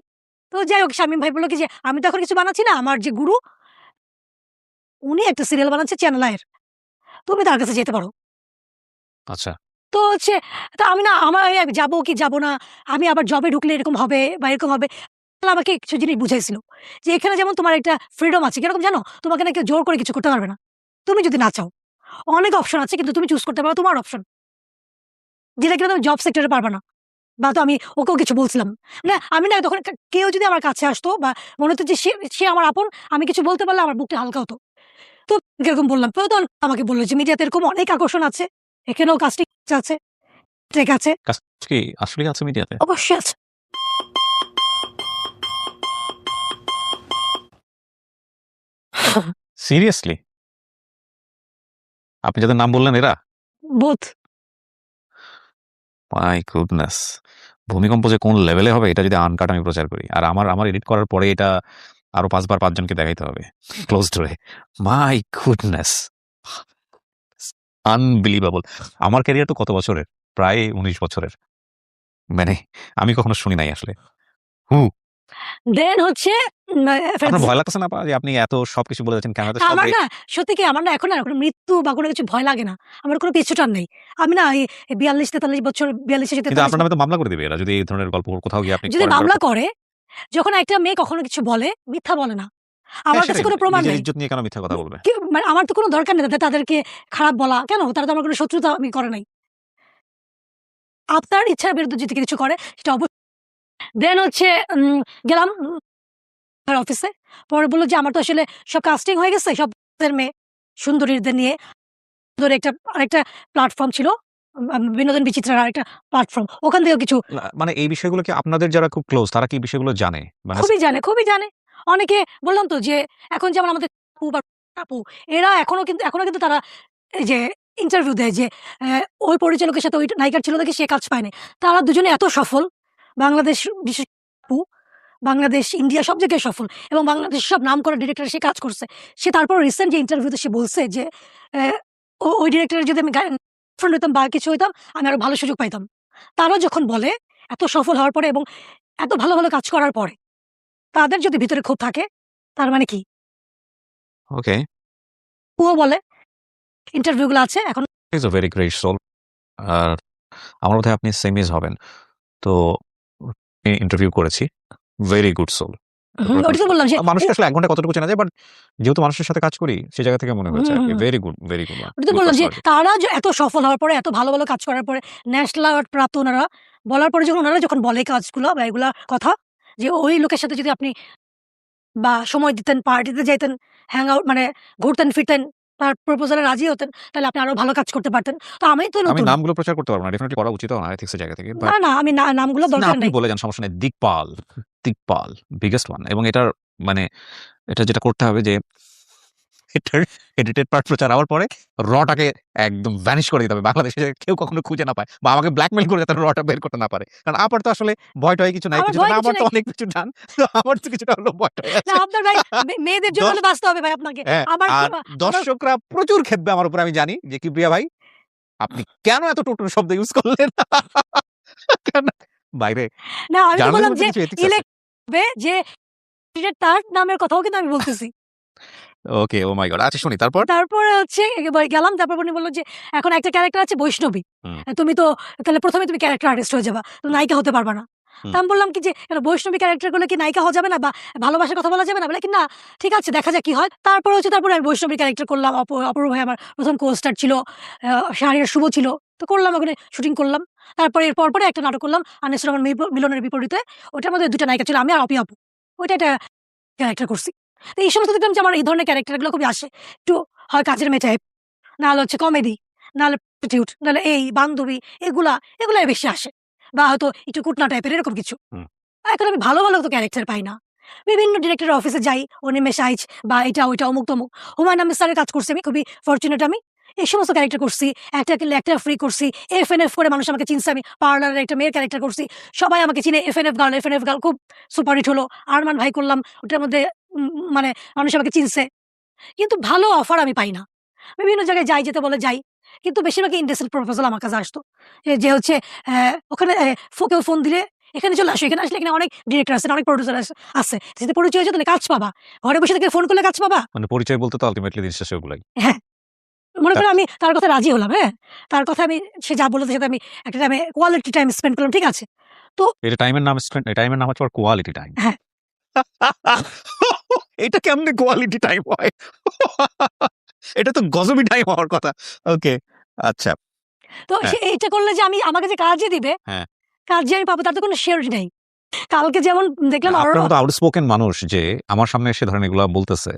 তো যাই হোক শামীম ভাই বলল কি যে, "আমি তো এখন কিছু বানাচ্ছি না। আমার যে গুরু, উনি একটা সিরিয়াল বানাচ্ছে চ্যানেল আইয়ের। তুমি তার কাছে যেতে পারো।" আচ্ছা। তো হচ্ছে, তো আমি না আমার যাবো কি যাবো না, আমি আবার জবে ঢুকলে এরকম হবে বা এরকম হবে। আল্লাহ আমাকে কিছু জিনিস বুঝাইছিল। যে এখানে যেমন তোমার একটা ফ্রিডম আছে। কিরকম জানো? তোমাকে না কেউ জোর করে কিছু করতে পারবে না। তুমি যদি না চাও। অনেক অপশন আছে কিন্তু তুমি চুজ করতে পারো তোমার অপশন। যেটা কিনা তুমি জব সেক্টরে পারবা না। বা তো আমি ওকেও কিছু বলছিলাম। না আমি না তখন কেউ যদি আমার কাছে আসতো বা মনে হতো যে সে আমার আপন, আমি কিছু বলতে পারলে আমার বুকটা হালকা হতো। তো এরকম বললাম। তো তখন আমাকে বলল যে, "মিডিয়াতে এরকম অনেক আকর্ষণ আছে। এখানেও কাস্টিং আছে, ঠিক আছে।" কাজ কি আসলেই আছে মিডিয়াতে? অবশ্যই আছে। সিরিয়াসলি? আপনি যাদের নাম বললেন এরা? বোথ। My goodness! ভূমিকম্প যে কোন লেভেলে হবে এটা যদি আনকাট আমি প্রচার করি। আর আমার এডিট করার পরে এটা আরো ৫ বার ৫ জনকে দেখাইতে হবে। ক্লোজ ডোরে। My goodness! আনবিলিভেবল! আমার ক্যারিয়ার তো কত বছরের? প্রায় ১৯ বছরের। মানে আমি কখনো শুনি নাই আসলে। হু, দেন হচ্ছে আপনার ভয় লাগতেছে না আপা যে আপনি এত সবকিছু বলে যাচ্ছেন ক্যামেরাতে সব আমার না সত্যি কি আমার না এখন না কোনো মৃত্যু বা কোনো কিছু ভয় লাগে না। আমার কোনো পিছুটান নেই। আমি না এই ৪২-৪৩ বছর ৪২ কিন্তু ৪৩ আপনার নামে তো মামলা করে দিবে এরা যদি এই ধরনের গল্প কোথাও গিয়ে আপনি যদি করেন মামলা করে, যখন একটা মেয়ে কখনো কিছু বলে, মিথ্যা বলে না। আমার কাছে সেটাই কোনো প্রমাণ নিজের নেই। ইজ্জত নিয়ে কেন মিথ্যা কথা বলবে? মানে আমার তো কোনো দরকার নেই তাদেরকে খারাপ বলা। কেন? তারা তো আমার কোনো শত্রুতা আমি করে নাই। আপনার ইচ্ছার বিরুদ্ধে যদি কিছু করে সেটা দেন হচ্ছে গেলাম তার অফিসে। পরে বলল যে আমার তো আসলে সব কাস্টিং হয়ে গেছে সব মেয়ে সুন্দরীদের নিয়ে। সুন্দর আরেকটা প্ল্যাটফর্ম ছিল। বিনোদন বিচিত্রার আরেকটা প্ল্যাটফর্ম। ওখান থেকেও কিছু না, মানে এই বিষয়গুলো কি আপনাদের যারা খুব ক্লোজ তারা কি এই বিষয়গুলো জানে? মানে খুবই জানে, খুবই জানে। অনেকে বললাম তো যে এখন যেমন আমাদের আপু বা আপু এরা এখনো কিন্তু তারা এই যে ইন্টারভিউ দেয় যে ওই পরিচালকের সাথে ওই নায়িকার ছিল দেখে সে কাজ পায় নাই। তারা দুজনে এত সফল। বাংলাদেশ বিশেষ আপু, বাংলাদেশ, ইন্ডিয়া সব জায়গায় সফল এবং বাংলাদেশের সব নামকরা ডিরেক্টর সে কাজ করছে। সে তারপর রিসেন্ট যে ইন্টারভিউতে সে বলছে যে অ্যা ওই ডিরেক্টরের যদি আমি ফ্রেন্ড হইতাম বা কিছু হইতাম আমি আরো ভালো সুযোগ পাইতাম। তারা যখন বলে এত সফল হওয়ার পরে এবং এত ভালো, ভালো কাজ করার পরে তাদের যদি ভিতরে ক্ষোভ থাকে তার মানে কি? ওকে, ও বলে ইন্টারভিউ গুলো আছে এখন he is a very great soul. আর আমার বোধহয় আপনি সেম এজ হবেন। তো ইন্টারভিউ করেছি। Very good soul. ওটাই তো বললাম যে মানুষকে আসলে ১ ঘন্টায় কতটুকু চেনা যায় বাট যেহেতু মানুষের সাথে কাজ করি সে জায়গা থেকে মনে হয়েছে হুম, আরকি। হুম। Very good, very good one. ওটাই তো গুড বললাম যে পার্সোনালিটি। তারা যে এত সফল হওয়ার পরে এত ভালো, ভালো কাজ করার পরে ন্যাশনাল অ্যাওয়ার্ড প্রাপ্ত উনারা বলার পরে যখন উনারা যখন বলে কাজগুলো বা এগুলা কথা যে ওই লোকের সাথে যদি আপনি বা সময় দিতেন, পার্টিতে যাইতেন, হ্যাং আউট মানে ঘুরতেন ফিরতেন, তার প্রপোজাল এ রাজি হতেন, তাহলে আপনি আরো ভালো কাজ করতে পারতেন। তো আমি তো আমি নতুন। নামগুলো প্রচার করতে পারব না। ডেফিনিটলি করা উচিতও না এথিক্স এর জায়গা থেকে। না, বাট না আমি নামগুলো না দরকার আপনি নাই। বলে যান সমস্যা নাই। দিকপাল, দিকপাল বিগেস্ট ওয়ান এবং এটার মানে এটা যেটা করতে হবে যে এটার এডিটেড পার্ট প্রচার হওয়ার পরে টাকে একদম ভ্যানিশ করে দিতে হবে। বাংলাদেশে কেউ কখনো খুঁজে না পায় বা আমাকে ব্ল্যাকমেইল করে যাতে টা বের করতে না পারে। কারণ আপার তো আসলে ভয়-টয় কিছু নাই। আমার কিছু ভয় না কিছু আমার তো নাই। অনেক কিছু জান। তো আমার তো কিছুটা হলেও ভয়-টয় না আছে। আপনার ভাই মেয়েদের জন্য ১০ হলে বাঁচতে হবে ভাই আপনাকে। হ্যাঁ, আমার আর আমার দর্শকরা প্রচুর খেপবে আমার উপরে আমি জানি যে কিবরিয়া ভাই আপনি কেন এত টুটুর শব্দ ইউজ করলেন? কেন? বাইরে না আমি তো জার্নালিজম বললাম এর তো যে কিছু এথিক্স আছে। ইলেক্ট হবে যে তার নামের কথাও কিন্তু আমি বলতেছি। ওকে, ওহ মাই গড! আচ্ছা শুনি তারপর? তারপরে হচ্ছে গেলাম। তারপর উনি বলল যে, "এখন একটা ক্যারাক্টার আছে বৈষ্ণবী। হুম, তুমি তো তাহলে ১ম এ তুমি ক্যারাক্টার আর্টিস্ট হয়ে যাবা। তুমি নায়িকা হতে পারবা না।" তো হুম। আমি বললাম কি যে, "কেন বৈষ্ণবী ক্যারাক্টার করলে কি নায়িকা হওয়া যাবে না বা ভালোবাসার কথা বলা যাবে না?" বলে কি, "না, ঠিক আছে দেখা যাক কি হয়।" তারপরে আমি বৈষ্ণবীর ক্যারাক্টার করলাম। অপূর্ব ভাই আমার ১ম কো-স্টার ছিল। শাহরিয়ার শুভ ছিল। তো করলাম ওখানে শুটিং করলাম। তারপরে এর পরপরই একটা নাটক করলাম আনিসুর রহমান মিলনের বিপরীতে। ওটার মধ্যে ২ টা নায়িকা ছিল আমি আর অপি আপু। ওইটা একটা ক্যারাক্টার করছি। তো এই সমস্ত দেখলাম যে আমার এই ধরনের ক্যারাক্টার গুলো খুবই আসে। একটু হয় কাজের মেয়ে টাইপ, না হলে হচ্ছে কমেডি, না হলে প্রস্টিটিউট, না হলে এই বান্ধবী এগুলাই বেশি আসে। বা হয়তো একটু কুটনা টাইপের এরকম কিছু। হুম। এখন আমি ভালো, ভালো তো ক্যারাক্টার পাই না। বিভিন্ন ডিরেক্টরের অফিসে যাই, অনিমেষ আইচ বা এটা ওইটা অমুক-তমুক। হুমায়ূন আহমেদ স্যারের কাজ করছি আমি খুবই ফরচুনেট আমি। এই সমস্ত ক্যারাক্টার করছি। একটা কিনলে একটা ফ্রি করছি। এফএনএফ করে মানুষ আমাকে চিনছে আমি। পার্লারের একটা মেয়ের ক্যারাক্টার করছি। সবাই আমাকে চিনে এফএনএফ গার্ল খুব সুপার হিট হলো। আরমান ভাই করলাম। ওটার মধ্যে মানে মানুষ আমাকে চিনছে। কিন্তু ভালো অফার আমি পাই না। বিভিন্ন জায়গায় যেতে বলে যাই। কিন্তু বেশিরভাগই ইনডেসেন্ট প্রপোজাল আমার কাছে আসতো। যে হচ্ছে ওখানে কেউ ফোন দিলে, "এখানে চলে আসো। এখানে আসলে এখানে অনেক ডিরেক্টর আছেন, অনেক প্রোডিউসার আছে। যদি পরিচয় হয়ে যায় তাহলে কাজ পাবা। ঘরে বসে থেকে ফোন করলে কাজ পাবা।" মানে পরিচয় বলতে তো আল্টিমেটলি দিন শেষে ওগুলাই। হ্যাঁ, মনে তা করেন আমি তার কথায় রাজি হলাম, হ্যাঁ? তার কথা সে যা বলল তার সাথে আমি একটা টাইমে কোয়ালিটি টাইম স্পেন্ড করলাম, ঠিক আছে? তো এটা টাইমের নাম হচ্ছে আবার কোয়ালিটি টাইম। হ্যাঁ, এটা কেমনে কোয়ালিটি টাইম হয়? এটা তো গজবি টাইম হওয়ার কথা। ওকে, আচ্ছা। তো হ্যাঁ, সে এইটা করলে যে আমাকে যে কাজই দিবে, হ্যাঁ। কাজ যে আমি পাবো তার তো কোনো সিউরিটি নাই। কালকে যেমন না দেখলাম আপনার আরো মতো আউটস্পোকেন মানুষ যে আমার সামনে এসে ধরেন এগুলা বলতেছে,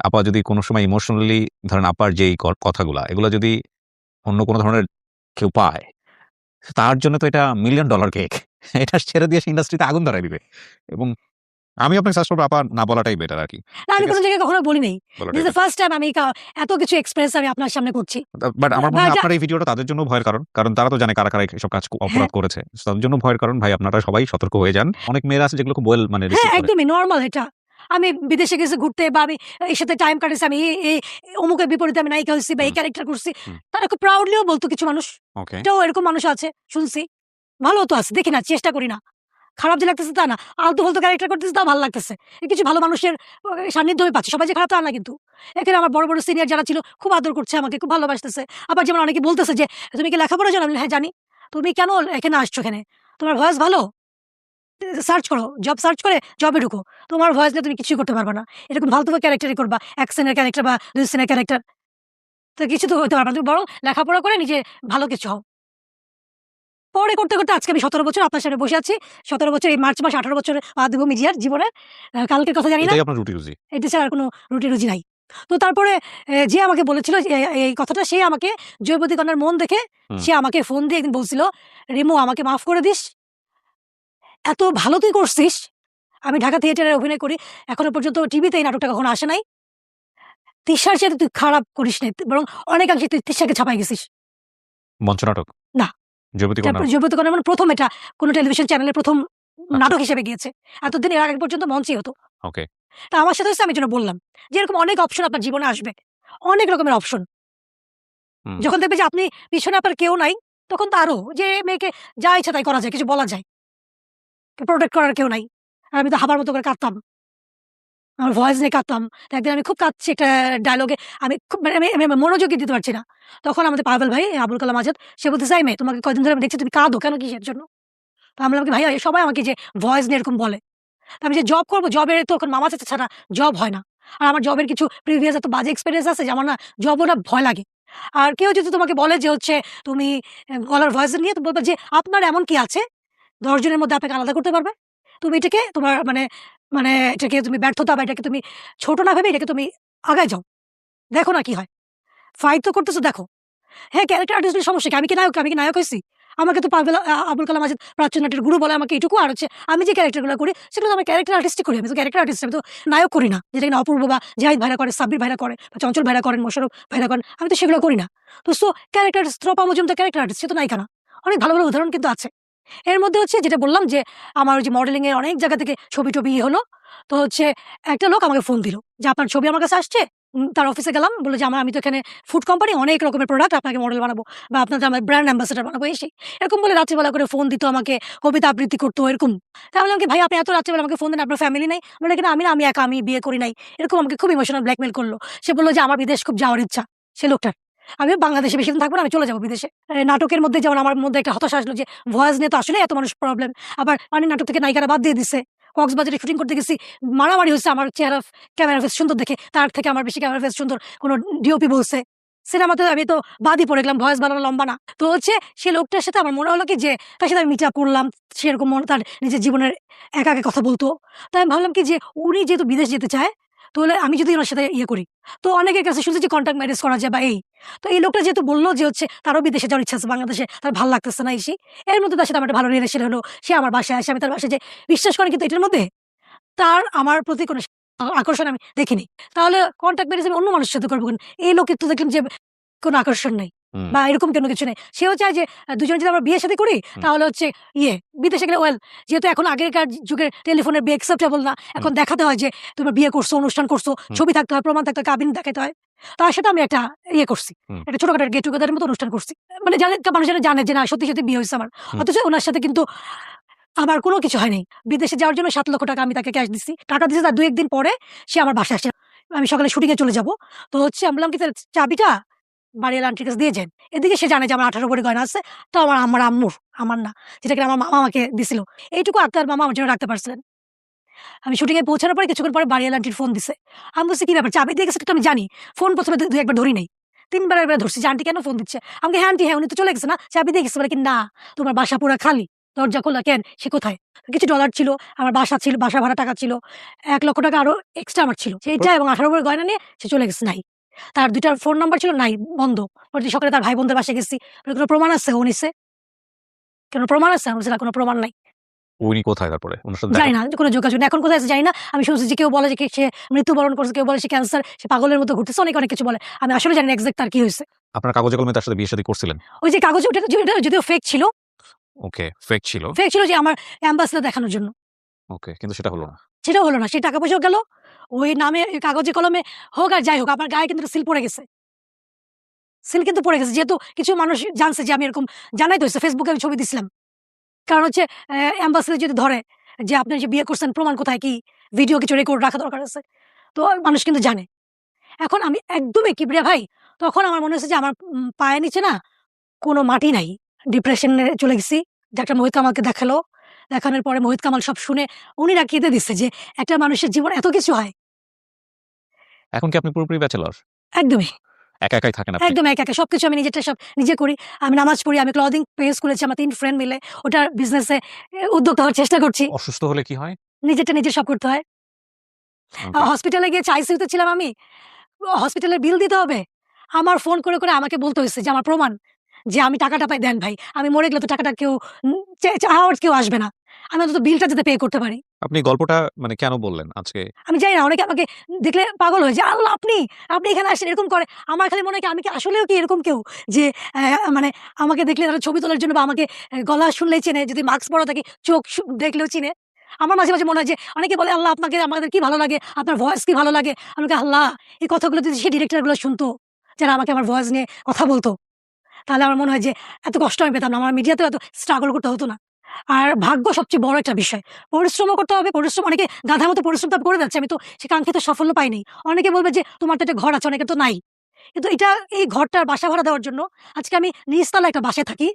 আপা যদি কোন সময় ইমোশনালি ধরেন আপার যেই কথাগুলা এগুলা যদি অন্য কোন ধরনের কেউ পায়, তার জন্য তো এটা $1,000,000 কেক। এটা ছেড়ে দিয়ে সে ইন্ডাস্ট্রিতে আগুন ধরায় দিবে এবং আমি আপনাকে সাজেস্ট করবো আপা না বলাটাই বেটার আর কি। না, আমি ঠিক কোনো আছে। জায়গায় কখনো বলি নাই। বলাটাই this is the better। First time আমি এত কিছু এক্সপ্রেস আমি আপনার সামনে করছি। বাট আমার মনে হয় ভাইটা আপনার এই ভিডিওটা তাদের জন্য ভয়ের কারণ। কারণ তারা তো জানে কারা, কারা এসব কাজ হ্যাঁ, অপরাধ করেছে। So তাদের জন্য ভয়ের কারণ। ভাই আপনারা সবাই সতর্ক হয়ে যান। অনেক মেয়েরা আছে যেগুলো খুব ওয়েল মানে হ্যাঁ, রিসিভ করে। একদমই নরমাল এটা। আমি বিদেশে গেছি ঘুরতে বা আমি এর সাথে টাইম কাটাইছি, আমি এই অমুকের বিপরীতে আমি নায়িকা হইছি বা এই হুম, ক্যারেক্টার করছি। হুম। তারা খুব প্রাউডলিও বলতো কিছু মানুষ। ওকে। এটাও এরকম মানুষ আছে, শুনছি। ভালোও তো আছে, দেখি না, চেষ্টা করি না। খারাপ যে লাগতেছে তা না। আলতু-ফালতু ক্যারেক্টার করতেছি তাও ভাল লাগতেছে। কিছু ভালো মানুষের সান্নিধ্য আমি পাচ্ছি। সবাই যে খারাপ তা না কিন্তু। এখানে আমার বড়, বড় সিনিয়র যারা ছিল খুব আদর করছে আমাকে, খুব ভালোবাসতেছে। আবার যেমন অনেকে বলতেছে যে, "তুমি কি লেখাপড়া জানো?" আমি বলি, "হ্যাঁ, জানি।" "তুমি কেন এখানে আসছো এখানে? তোমার ভয়েস ভালো? সার্চ করো। জব সার্চ করে জবে ঢুকো। তোমার ভয়েস নিয়ে তুমি কিছুই করতে পারবা না। এরকম ফালতু ক্যারেক্টারই করবা। ১ সিনের ক্যারেক্টার বা ২ সিনের ক্যারেক্টার। তো কিছু তো হতে পারবা না। তুমি বরং লেখাপড়া করে নিজে ভালো কিছু হও।" পরে করতে, করতে আজকে আমি ১৭ বছর আপনার সামনে বসে আছি। ১৭ বছর এই মার্চ মাসে ১৮ বছর পা দেব মিডিয়ার জীবনে। কালকের কথা জানি না। এটাই আপনার রুটি-রুজি। এটা ছাড়া আর কোনো রুটি-রুজি নাই। তো তারপরে যে আমাকে বলেছিল যে এই কথাটা, সে আমাকে জয়বতী কন্যার মন দেখে হুম। সে আমাকে ফোন দিয়ে একদিন বলছিল, "রিমু, আমাকে মাফ করে দিস। এত ভালো তুই করছিস। আমি ঢাকা থিয়েটারে অভিনয় করি। এখনো পর্যন্ত টিভিতে এই নাটকটা কখনো আসে নাই। তিশার চাইতে তুই খারাপ করিস নাই। বরং অনেকাংশে তুই তিশাকে ছাপায় গেছিস।" মঞ্চনাটক? না, যুবতী এটা কন্যা? জয়বতী কন্যা মানে ১ম এটা কোনো টেলিভিশন চ্যানেলে ১ম আচ্ছা, নাটক হিসেবে গিয়েছে। এতদিন এর আগে পর্যন্ত মঞ্চেই হতো। ওকে। তা আমার সাথে হইছে, আমি এজন্য বললাম যে, "এরকম অনেক অপশন আপনার জীবনে আসবে। অনেক রকমের অপশন। হুম, যখন দেখবে যে আপনি পিছনে আপনার কেউ নাই, তখন তো আরো যে মেয়েকে যা ইচ্ছা তাই করা যায়, কিছু বলা যায়। প্রটেক্ট করার কেউ নাই।" আর আমি তো হাবার মতো করে কাঁদতাম। আমার ভয়েস নিয়ে কাঁদতাম। তো একদিন আমি খুব কাঁদছি একটা ডায়ালগে, আমি খুব মানে আমি মনোযোগই দিতে পারছি না। তখন আমাদের পাভেল ভাই আবুল কালাম আজাদ, সে বলতেছে, "এই মেয়ে, তোমাকে কয়দিন ধরে আমি দেখছি তুমি কাঁদো কেন, কিসের জন্য?" তো আমি বললাম কি, "ভাইয়া সবাই আমাকে যে ভয়েস নিয়ে এরকম বলে।" তো আমি যে জব করব, জবের তো এখন মামা চাচা ছাড়া জব হয় না। আর আমার জবের কিছু প্রিভিয়াস এত বাজে এক্সপেরিয়েন্স আছে যে আমার না জবও না ভয় লাগে। আর কেউ যদি তোমাকে বলে যে হচ্ছে তুমি গলার ভয়েস নিয়ে, তো বলবা যে আপনার এমন কি আছে ১০ জনের মধ্যে আপনাকে আলাদা করতে পারবে? তুমি এটাকে তোমার মানে মানে এটাকে তুমি ব্যর্থতা বা এটাকে তুমি ছোট না ভেবে এটাকে তুমি আগায় যাও। দেখো না কি হয়। ফাইট তো করতেছো, দেখো। হ্যাঁ, ক্যারেক্টার আর্টিস্ট হলে সমস্যা কি? আমি কি নায়ক? আমি কি নায়ক হইছি? আমাকে তো পাভেল আবুল কালাম আজাদ প্রাচ্য নাটের গুরু বলে আমাকে এটুকু। আর হচ্ছে আমি যে ক্যারেক্টার গুলো করি সেগুলো তো আমি ক্যারেক্টার আর্টিস্টই করি। আমি তো ক্যারেক্টার আর্টিস্ট, আমি তো নায়ক করি না। যেটা কিনা অপূর্ব বা জাহিদ ভাইরা করে, সাব্বির ভাইরা করে বা চঞ্চল ভাইরা করেন, মোশাররফ ভাইরা করেন। আমি তো সেগুলো করি না। তো character artist Trapa Majumdar character artist, সে তো নায়িকা না। অনেক ভালো, ভালো উদাহরণ কিন্তু আছে। এর মধ্যে হচ্ছে যেটা বললাম যে, আমার ওই যে মডেলিং এর অনেক জায়গা থেকে ছবি-টবি হলো। তো হচ্ছে একটা লোক আমাকে ফোন দিল যে, "আপনার ছবি আমার কাছে আসছে।" তার অফিসে গেলাম। বলল যে, আমি তো এখানে ফুড কোম্পানি, অনেক রকমের প্রোডাক্ট, আপনাকে মডেল বানাবো বা আপনাদের আমার ব্র্যান্ড অ্যাম্বাসেডর বানাবো এই সেই। এরকম বলে রাত্রিবেলা করে ফোন দিত আমাকে, কবিতা আবৃত্তি করতো এরকম। তা আমি বললাম কি, "ভাই আপনি এত রাত্রিবেলা আমাকে ফোন দেন, আপনার ফ্যামিলি নাই?" বলে কি, "না, আমি না, আমি একা, আমি বিয়ে করি নাই।" এরকম আমাকে খুব ইমোশনাল ব্ল্যাকমেইল করল। সে বলল যে, আমার বিদেশ খুব যাওয়ার ইচ্ছা, সে লোকটার। আমিও বাংলাদেশে বেশিদিন থাকবো না, আমি চলে যাবো বিদেশে। নাটকের মধ্যে যেমন আমার মধ্যে একটা হতাশা আসলো যে, ভয়েস নিয়ে তো আসলেই এত মানুষ প্রবলেম। আবার অনেক নাটক থেকে নায়িকারা বাদ দিয়ে দিছে। কক্সবাজারে শুটিং করতে গেছি, মারামারি হইছে আমার চেহারা ক্যামেরা ফেস সুন্দর দেখে। তার থেকে আমার বেশি ক্যামেরা ফেস সুন্দর কোন ডিওপি বলছে। সিনেমাতে আমি তো বাদই পড়ে গেলাম, ভয়েস ভালো না, লম্বা না। তো হচ্ছে সে লোকটার সাথে আমার মনে হলো কি যে, তার সাথে আমি মিট আপ করলাম। সেরকম তার নিজের জীবনের একা, একা কথা বলতো। তাই আমি ভাবলাম কি যে, উনি যেহেতু বিদেশ যেতে চায়, তাহলে আমি যদি উনার সাথে ইয়ে করি। তো অনেকের কাছে শুনছি যে কন্ট্রাক্ট ম্যারেজ করা যায় বা এই। তো এই লোকটা যেহেতু বলল যে হচ্ছে তারও বিদেশে যাওয়ার ইচ্ছা আছে, বাংলাদেশে তার ভাল লাগতেছে না এই সেই। এর মধ্যে তার সাথে আমার একটা ভালো রিলেশন হলো। সে আমার বাসায় আসে, আমি তার বাসায় যাই। বিশ্বাস করেন কিন্তু এটার মধ্যে তার আমার প্রতি কোনো আকর্ষণ আমি দেখিনি। তাহলে কনট্যাক্ট ম্যারেজ আমি অন্য মানুষের সাথে করব কেন? এই লোকের তো দেখলাম যে কোনো আকর্ষণ নাই হুম, বা এরকম কোনো কিছু নেই। সেও চায় যে দুজনে যদি আমরা বিয়ে-শাদী করি হুম, তাহলে হচ্ছে ইয়ে বিদেশে গেলে ওয়েল, যেহেতু এখন আগেকার যুগের টেলিফোনের বিয়ে অ্যাকসেপ্টেবল না। হুম, এখন দেখাতে হয় যে তুমি বিয়ে করছো, অনুষ্ঠান করছো, হুম, ছবি থাকতে হয়, প্রমাণ থাকতে হয়, কাবিন দেখাতে হয়। তার সাথে আমি একটা ইয়ে করছি। হুম, একটা ছোটখাটো গেট টুগেদার এর মতো অনুষ্ঠান করছি। মানে মানুষ যেন জানে যে না, সত্যি, সত্যি বিয়ে হইছে আমার। হুম। অথচ উনার সাথে কিন্তু আমার কোনো কিছু হয় নাই। বিদেশে যাওয়ার জন্য ৳৭,০০,০০০ আমি তাকে ক্যাশ দিছি। টাকা দিছি, তার ২-১ দিন পরে সে আমার বাসায় আসছে। আমি সকালে শুটিং এ চলে যাব। তো হচ্ছে আমি বললাম কি, "তাহলে চাবিটা বাড়িওয়ালা আন্টির কাছে দিয়ে যান।" এদিকে সে জানে যে আমার ১৮ ভরি গয়না আছে। তো আমার আম্মুর, আমার না। যেটা কিনা আমার মামা আমাকে দিছিল। এইটুকু আক্তার মামা আমার জন্য রাখতে পারছিলেন। আমি শুটিং এ পৌঁছানোর পরে কিছুক্ষণ পরে বাড়িওয়ালা আন্টির ফোন দিছে। আমি বলছি, "কি ব্যাপার? চাবি দিয়ে গেছে তো আমি জানি।" ফোন ১ম এ ২ একবার ধরি নাই। ৩ বার এবার ধরছি যে, "আন্টি কেন ফোন দিচ্ছে?" আমাকে, "হ্যাঁ আন্টি, হ্যাঁ, উনি তো চলে গেছে না? চাবি দিয়ে গেছে।" বলে কি, "না, তোমার বাসা পুরা খালি। দরজা খোলা কেন? সে কোথায়?" কিছু ডলার ছিল, আমার বাসা ছিল, বাসা ভাড়া টাকা ছিল। ৳১,০০,০০০ আরো এক্সট্রা আমার ছিল। তারপর? সেইটা এবং ১৮ ভরি গয়না নিয়ে সে চলে গেছে, নাই। তার ২ টা ফোন নাম্বার ছিল, নাই, বন্ধ। পরদিন সকালে তার ভাই বোনদের বাসায় গেছি। বলে, "কোন প্রমাণ আছে ও নিছে?" "কোন প্রমাণ আছে?" আমি বলছি, "না, কোন প্রমাণ নাই।" উনি কোথায় তারপরে? উনার সাথে জানি দেখা না কোনো যোগাযোগ নেই। এখন কোথায় আছে জানি না। আমি শুনছি যে কেউ বলে যে সে মৃত্যুবরণ করছে, কেউ বলে সে ক্যান্সার, সে পাগলের মতো ঘুরতেছে, অনেক কিছু বলে। আমি আসলে জানি না এক্সাক্ট তার কি হইছে। আপনার কাগজে কলমে তার সাথে বিয়ে-শাদী করছিলেন? ওই যে কাগজে ওটা যদিও ফেক ছিল। ওকে, ফেক ছিল। ফেক ছিল যে আমার অ্যাম্বাসিতে দেখানোর জন্য। ওকে, কিন্তু সেটা হলো না। সেটাও হলো না। সেই টাকা পয়সাও গেল। ওই নামে কাগজে কলমে হোক আর যাই হোক, আমার গায়ে কিন্তু সিল পড়ে গেছে। সিল কিন্তু পড়ে গেছে। যেহেতু কিছু মানুষ জানছে যে আমি এরকম, জানাই তো হইছে, ফেসবুকে আমি ছবি দিছিলাম। কারণ হচ্ছে অ্যাম্বাসিতে যদি ধরে যে আপনি যে বিয়ে করছেন প্রমাণ কোথায়, কি ভিডিও কিছু রেকর্ড রাখা দরকার আছে। তো মানুষ কিন্তু জানে। এখন আমি একদমই কিবরিয়া ভাই, তখন আমার মনে হচ্ছে যে আমার পায়ের নিচে না কোনো মাটি নাই। ডিপ্রেশনে চলে গেছি। ডাক্তার মোহিত কামালকে দেখালো। দেখানোর পরে মোহিত কামাল সব শুনে উনি না কেঁদে দিচ্ছে যে একটা মানুষের জীবনে এত কিছু হয়। এখন কি আপনি পুরোপুরি ব্যাচেলর? একদমই, একা একাই থাকেন আপনি? একদম একা। সবকিছু আমি নিজেরটা সব নিজে করি। আমি নামাজ পড়ি, আমি ক্লদিং পেজ খুলেছি আমার ৩ ফ্রেন্ড মিলে। ওটার বিজনেসে উদ্যোক্তা হওয়ার চেষ্টা করছি। অসুস্থ হলে কি হয়? নিজেরটা নিজে সব করতে হয়। ওকে। হসপিটালে গিয়েছি, আইসিইউতে ছিলাম আমি। হসপিটালের বিল দিতে হবে। আমার ফোন করে আমাকে বলতে হইছে যে আমার প্রমাণ যে আমি টাকাটা পাই, দেন ভাই। আমি মরে গেলে তো টাকাটা কেউ চাওয়ার কেউ আসবে না। আমি অন্তত বিলটা যাতে পে করতে পারি। আপনি গল্পটা মানে কেন বললেন আজকে? আমি জানি না, অনেকে আমাকে দেখলে পাগল হয়ে যায়। আল্লাহ, আপনি এখানে আসছেন এরকম করে। আমার খালি মনে হয় কি আমি কি আসলেও কি এরকম কেউ যে মানে আমাকে দেখলে তারা ছবি তোলার জন্য বা আমাকে গলা শুনলেই চেনে, যদি মাস্ক পরা থাকি চোখ দেখলেও চিনে। আমার মাঝে মনে হয় যে অনেকে বলে আল্লাহ আমাদের কি ভালো লাগে, আপনার ভয়েস কি ভালো লাগে। আমি বলি আল্লাহ, এই কথাগুলো যদি সেই ডিরেক্টর গুলো শুনতো, যারা আমাকে আমার ভয়েস নিয়ে কথা বলতো, তাহলে আমার মনে হয় যে এত কষ্ট আমি পেতাম না। আমার মিডিয়াতেও এত স্ট্রাগল করতে হতো না। আর ভাগ্য সবচেয়ে বড় একটা বিষয়। পরিশ্রমও করতে হবে। পরিশ্রম অনেকে গাধার মতো পরিশ্রম তো করে যাচ্ছে। আমি তো সে কাঙ্ক্ষিত সাফল্য পাইনি। অনেকে বলবে যে তোমার তো একটা ঘর আছে, অনেকের তো নাই। কিন্তু এই ঘরটার বাসা ভাড়া দেওয়ার জন্য আজকে আমি নিচতলা একটা বাসায় থাকি।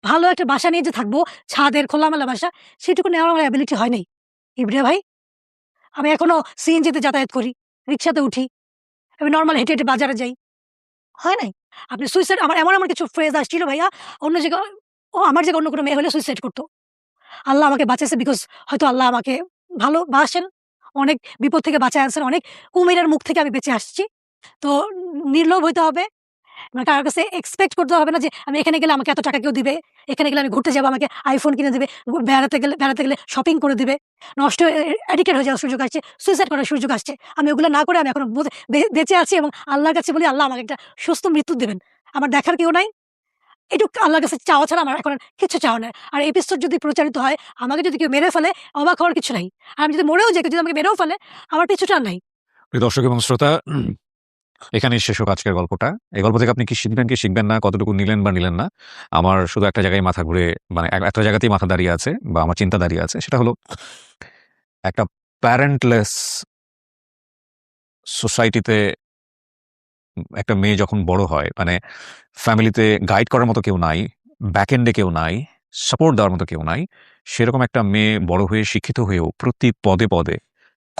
ভালো একটা বাসা নিয়ে যে থাকবো, ছাদের খোলামেলা বাসা, সেটুকু নেওয়ার আমার এবিলিটি হয় নাই। ইবরিয়া ভাই, আমি এখনো সিএনজিতে যাতায়াত করি, রিক্সাতে উঠি, আমি নরমাল হেঁটে বাজারে যাই। হয় নাই? আপনি সুইসাইড, আমার এমন কিছু ফ্রেজ আসছিল ভাইয়া, অন্য জায়গায় আমার জায়গায় অন্য কোনো মেয়ে হলে সুইসাইড করত। আল্লাহ আমাকে বাঁচাইছে বিকজ হয়তো আল্লাহ আমাকে ভালোবাসেন। অনেক বিপদ থেকে বাঁচায় আনছেন। অনেক কুমিরের মুখ থেকে আমি বেঁচে আসছি। তো নির্লোভ হইতে হবে। মানে কারো কাছে এক্সপেক্ট করতে হবে না যে আমি এখানে গেলে আমাকে এত টাকা কেউ দিবে। এখানে গেলে আমি ঘুরতে যাবো, আমাকে iPhone কিনে দিবে। বেড়াতে গেলে শপিং করে দিবে। নষ্ট অ্যাডিক্টেড হয়ে যাওয়ার সুযোগ আসছে। সুইসাইড করার সুযোগ আসছে। আমি ওগুলো না করে আমি এখনো বেঁচে আছি এবং আল্লাহর কাছে বলি আল্লাহ আমাকে একটা সুস্থ মৃত্যু দিবেন। আমার দেখার কেউ নাই। এটুক আল্লাহর কাছে চাওয়া ছাড়া আমার এখন আর কিচ্ছু চাওয়া নাই। আর এপিসোড যদি প্রচারিত হয়, আমাকে যদি কেউ মেরে ফেলে, অবাক হওয়ার কিছু নাই। আর আমি যদি মরেও যাই, কেউ যদি আমাকে মেরেও ফেলে, আমার পিছুটা আর নাই। প্রিয় দর্শক এবং শ্রোতা, এখানেই শেষ হোক আজকের গল্পটা। এই গল্প থেকে আপনি কি শিখবেন না, কতটুকু নিলেন বা নিলেন না, আমার শুধু একটা জায়গায় মাথা ঘুরে, মানে একটা জায়গাতেই মাথা দাঁড়িয়ে আছে বা আমার চিন্তা দাঁড়িয়ে আছে। সেটা হলো একটা প্যারেন্টলেস সোসাইটিতে একটা মেয়ে যখন বড় হয়, মানে ফ্যামিলিতে গাইড করার মতো কেউ নাই, ব্যাক এন্ডে কেউ নাই, সাপোর্ট দেওয়ার মতো কেউ নাই, সেরকম একটা মেয়ে বড় হয়ে শিক্ষিত হয়েও প্রতি পদে পদে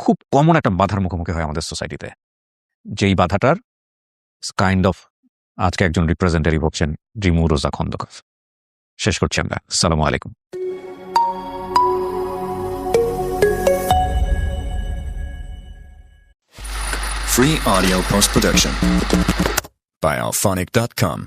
খুব কমন একটা বাধার মুখোমুখি হয় আমাদের সোসাইটিতে। যেই বাধাটার কাইন্ড অফ আজকে একজন রিপ্রেজেন্টেটিভ হচ্ছেন রিমু রোজা খন্দকার। শেষ করছি আমরা। আসসালামু আলাইকুম। Free audio post-production by alphonic.com.